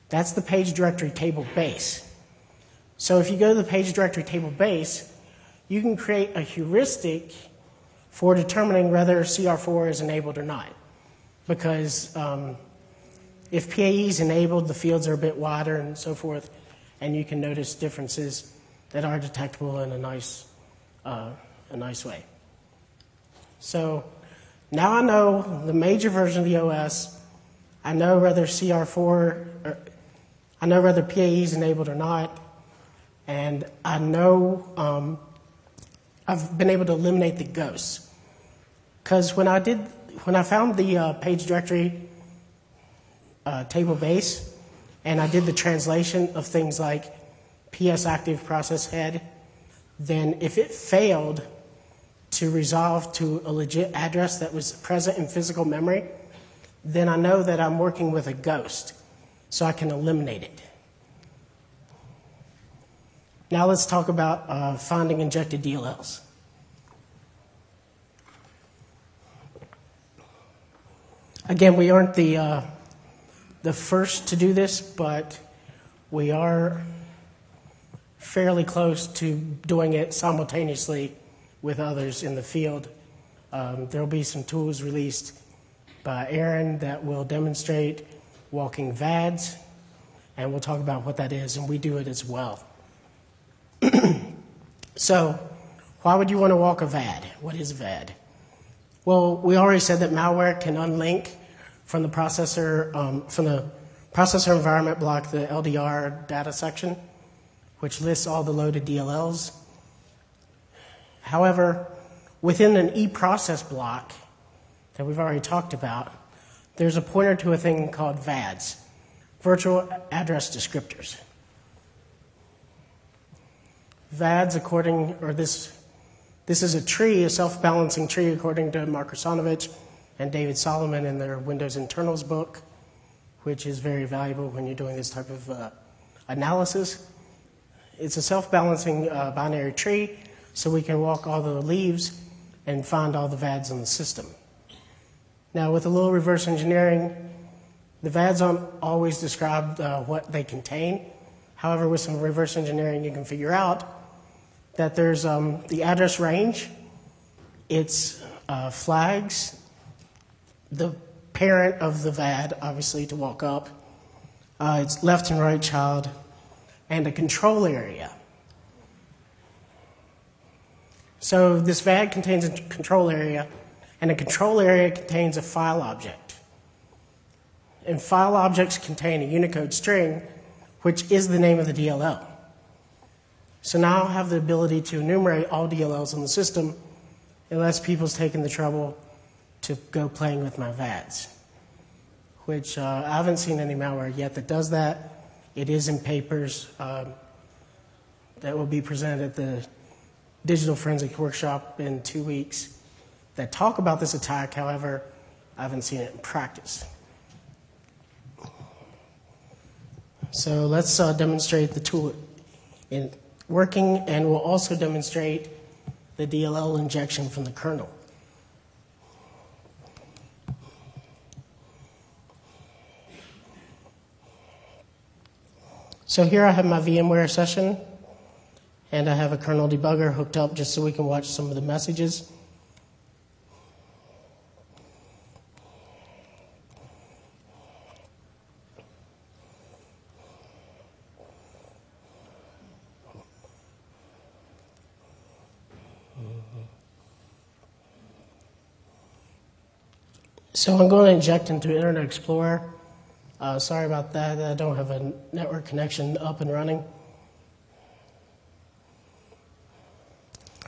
That's the page directory table base. So if you go to the page directory table base, you can create a heuristic for determining whether CR4 is enabled or not. Because if PAE is enabled, the fields are a bit wider and so forth, and you can notice differences that are detectable in a nice way. So Now I know the major version of the OS. I know whether I know whether PAE is enabled or not, and I know I've been able to eliminate the ghosts. Because when I found the page directory table base, and I did the translation of things like PS active process head, then if it failed to resolve to a legit address that was present in physical memory, then I know that I'm working with a ghost, so I can eliminate it. Now let's talk about finding injected DLLs. Again, we aren't the first to do this, but we are fairly close to doing it simultaneously with others in the field. There will be some tools released by Aaron that will demonstrate walking VADs, and we'll talk about what that is, and we do it as well. So, why would you want to walk a VAD? What is a VAD? Well, we already said that malware can unlink from the processor environment block, the LDR data section, which lists all the loaded DLLs. However, within an eProcess block that we've already talked about, there's a pointer to a thing called VADs, virtual address descriptors. VADs, this is a tree, a self-balancing tree, according to Mark Rusanovich and David Solomon in their Windows Internals book, which is very valuable when you're doing this type of analysis. It's a self-balancing binary tree, so we can walk all the leaves and find all the VADs in the system. Now, with a little reverse engineering, the VADs aren't always described what they contain. However, with some reverse engineering, you can figure out that there's the address range, its flags, the parent of the VAD, obviously, to walk up, its left and right child, and a control area. So this VAD contains a control area, and a control area contains a file object. And file objects contain a Unicode string, which is the name of the DLL. So now I have the ability to enumerate all DLLs in the system, unless people's taken the trouble to go playing with my VADs, which I haven't seen any malware yet that does that. It is in papers that will be presented at the Digital Forensic Workshop in 2 weeks that talk about this attack. However, I haven't seen it in practice. So let's demonstrate the tool in working, and we'll also demonstrate the DLL injection from the kernel. So here I have my VMware session, and I have a kernel debugger hooked up just so we can watch some of the messages. So I'm going to inject into Internet Explorer. Sorry about that. I don't have a network connection up and running.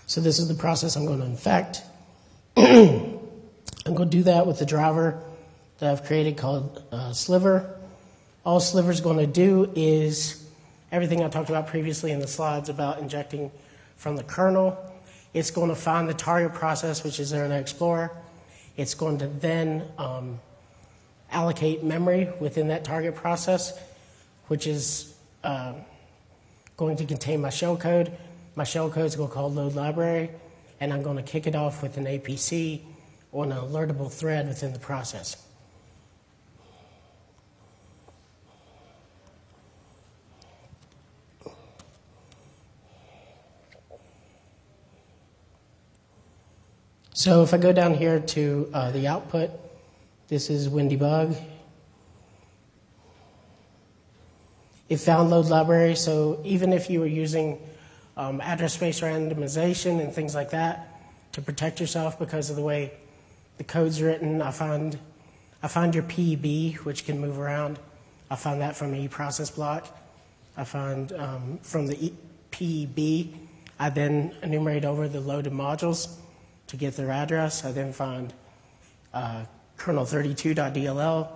So this is the process I'm going to infect. I'm going to do that with the driver that I've created called Sliver. All Sliver is going to do is everything I talked about previously in the slides about injecting from the kernel. It's going to find the target process, which is Internet Explorer. It's going to then allocate memory within that target process, which is going to contain my shellcode. My shellcode is going to call load library, and I'm going to kick it off with an APC or an alertable thread within the process. So if I go down here to the output, this is WinDebug. It found load library, so even if you were using address space randomization and things like that to protect yourself because of the way the code's written. I found your PEB, which can move around. I found that from the eProcess block. I found from the PEB, I then enumerate over the loaded modules to get their address. I then found kernel32.dll.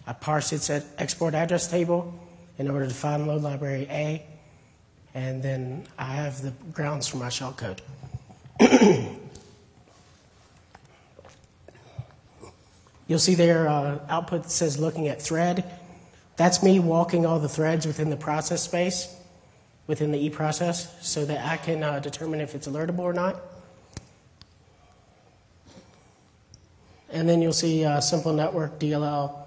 I parse its export address table in order to find load library A, and then I have the grounds for my shellcode. You'll see there output that says looking at thread. That's me walking all the threads within the process space, within the eProcess, so that I can determine if it's alertable or not. And then you'll see Simple Network DLL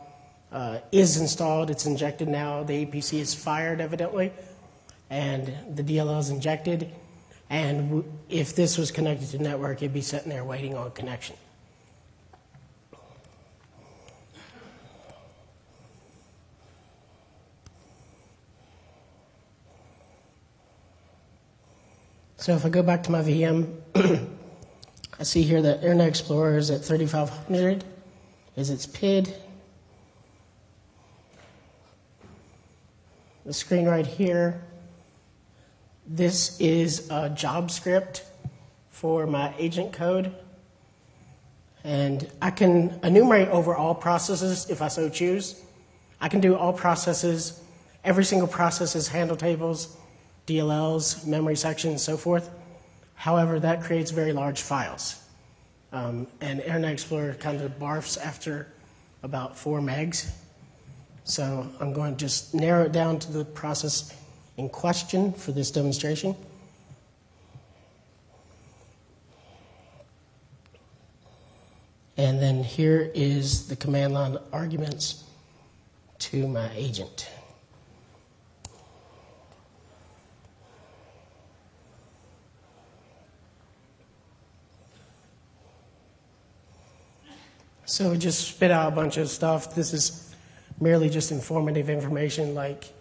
is installed. It's injected now. The APC is fired, evidently, and the DLL is injected. And if this was connected to network, it'd be sitting there waiting on connection. So if I go back to my VM, I see here that Internet Explorer is at 3500 is its PID. The screen right here, this is a job script for my agent code. And I can enumerate over all processes if I so choose. I can do all processes, every single process's handle tables, DLLs, memory sections, so forth. However, that creates very large files. And Internet Explorer kind of barfs after about 4 megs. So I'm going to just narrow it down to the process in question for this demonstration. And then here is the command line arguments to my agent. So it just spit out a bunch of stuff. This is merely just informative information, like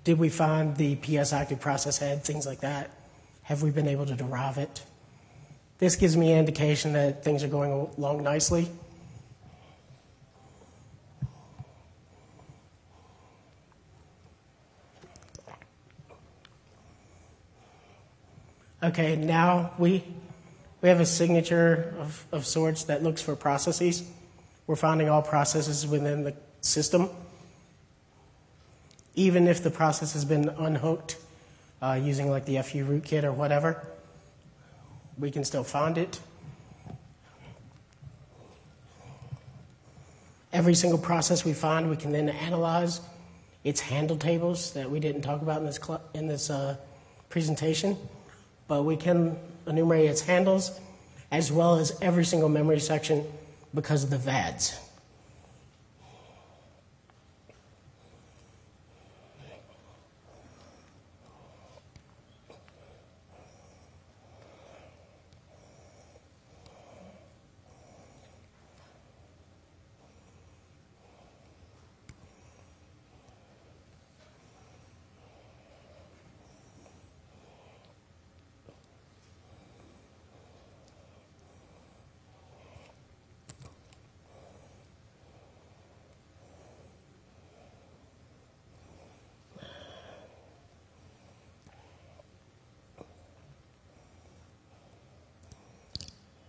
did we find the PS active process head, things like that. Have we been able to derive it? This gives me an indication that things are going along nicely. Okay, now we have a signature of sorts that looks for processes. We're finding all processes within the system. Even if the process has been unhooked using like the FU rootkit or whatever, we can still find it. Every single process we find, we can then analyze its handle tables that we didn't talk about in this presentation, but we can enumerate its handles as well as every single memory section because of the VADs.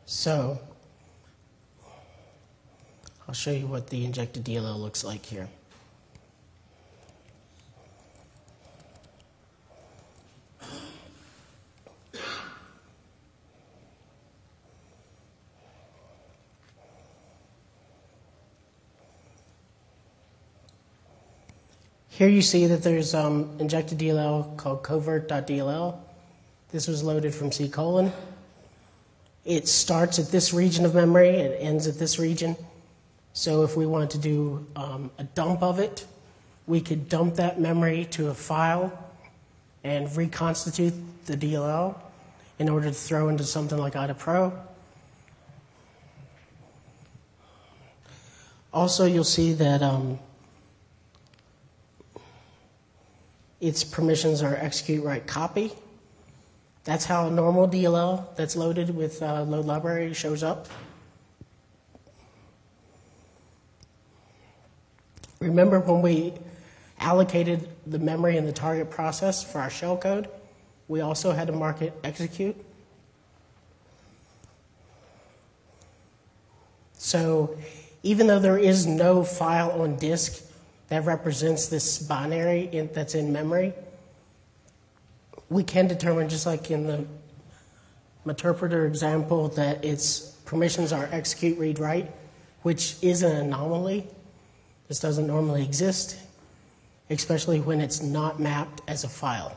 So I'll show you what the injected DLL looks like here. Here you see that there's injected DLL called covert.dll. This was loaded from C:. It starts at this region of memory, it ends at this region. So if we wanted to do a dump of it, we could dump that memory to a file and reconstitute the DLL in order to throw into something like IDA-Pro. Also, you'll see that its permissions are execute, write, copy. That's how a normal DLL that's loaded with load library shows up. Remember when we allocated the memory in the target process for our shell code, we also had to mark it execute. So even though there is no file on disk that represents this binary that's in memory, we can determine, just like in the interpreter example, that its permissions are execute, read, write, which is an anomaly. This doesn't normally exist, especially when it's not mapped as a file.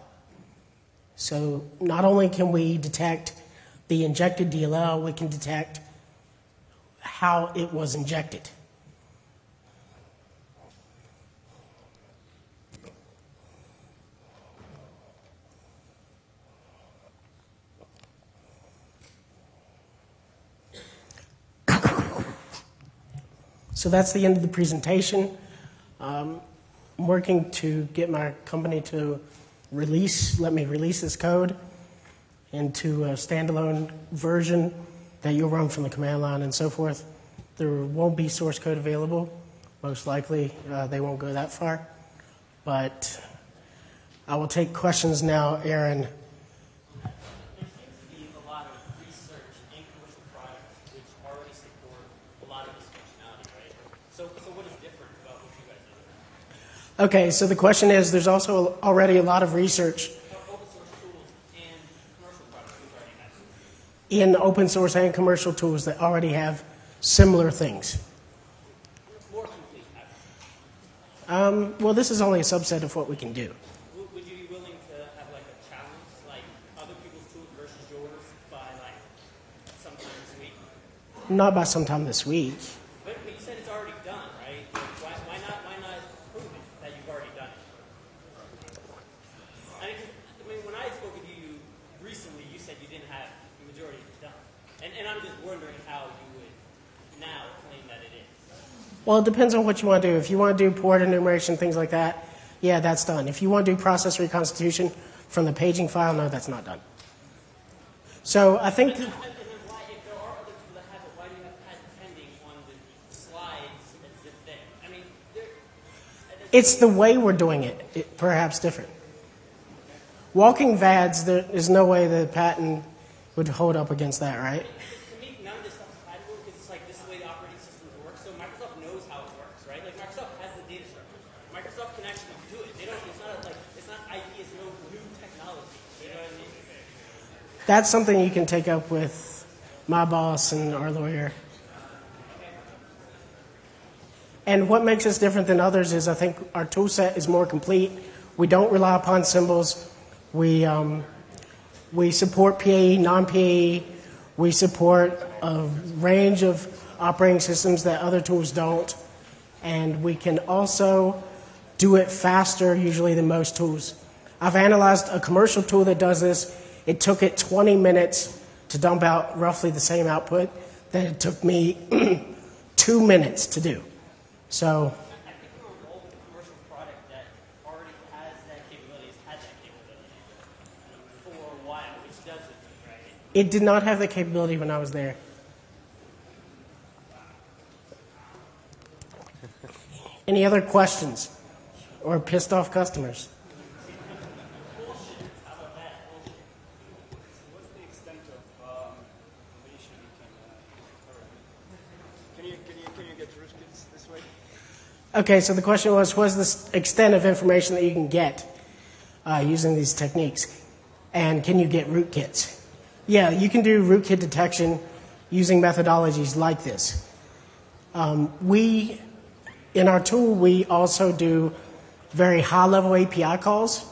So not only can we detect the injected DLL, we can detect how it was injected. So that's the end of the presentation. I'm working to get my company to let me release this code into a standalone version that you'll run from the command line and so forth. There won't be source code available. Most likely they won't go that far. But I will take questions now, Aaron. Okay, so the question is, there's also already a lot of research in open source and commercial tools that already have similar things. Well, this is only a subset of what we can do. Would you be willing to have like a challenge, like other people's tools versus yours by like sometime this week? Not by sometime this week. But you said it's already done, right? Why not prove it that you've already done it? I mean, when I spoke with you recently, you said you didn't have the majority of it done. And I'm just wondering how you would now claim that it is. Well, it depends on what you want to do. If you want to do port enumeration, things like that, yeah, that's done. If you want to do process reconstitution from the paging file, no, that's not done. So I think... And then why, if there are other people that have it, why do you have patent pending on the slides as if they... I mean, it's the way we're doing it, perhaps different. Walking VADs, there is no way the patent would hold up against that, right? to me, none of this stuff is patentable because it's like this is the way the operating systems work. So Microsoft knows how it works, right? Like Microsoft has the data structure. Microsoft can actually do it. They don't. It's not IP. It's no new technology. You know what I mean? That's something you can take up with my boss and our lawyer. And what makes us different than others is I think our tool set is more complete. We don't rely upon symbols. We support PAE, non-PAE. We support a range of operating systems that other tools don't. And we can also do it faster usually than most tools. I've analyzed a commercial tool that does this. It took it 20 minutes to dump out roughly the same output that it took me 2 minutes to do. So I think we're involved with a commercial product that already has that capability, has had that capability for a while, which does it, right? it did not have the capability when I was there. Any other questions or pissed off customers? What's the extent of information you can you get rootkits this way? Okay, so the question was, what's the extent of information that you can get using these techniques? And can you get rootkits? Yeah, you can do rootkit detection using methodologies like this. In our tool, we also do very high-level API calls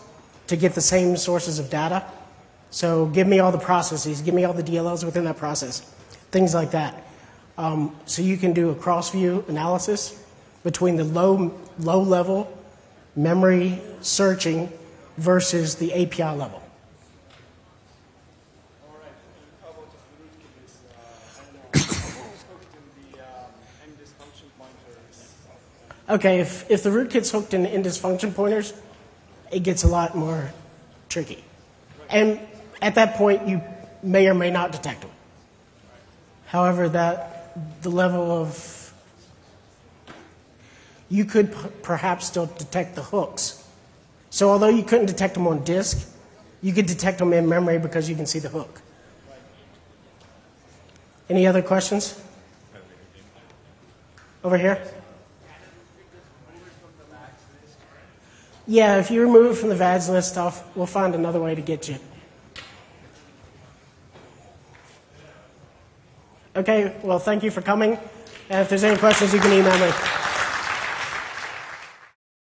to get the same sources of data. So give me all the processes, give me all the DLLs within that process, things like that. So you can do a cross-view analysis between the low-level memory searching versus the API level. All right. And how about if the rootkit is, I don't know, hooked in the MDIS function pointers? Okay, if the rootkit's hooked in indis function pointers, it gets a lot more tricky. And at that point, you may or may not detect them. However, the level of you could perhaps still detect the hooks. So although you couldn't detect them on disk, you could detect them in memory because you can see the hook. Any other questions? Over here? Yeah, if you remove it from the VADS list stuff, we'll find another way to get you. Okay, well, thank you for coming. And if there's any questions, you can email me.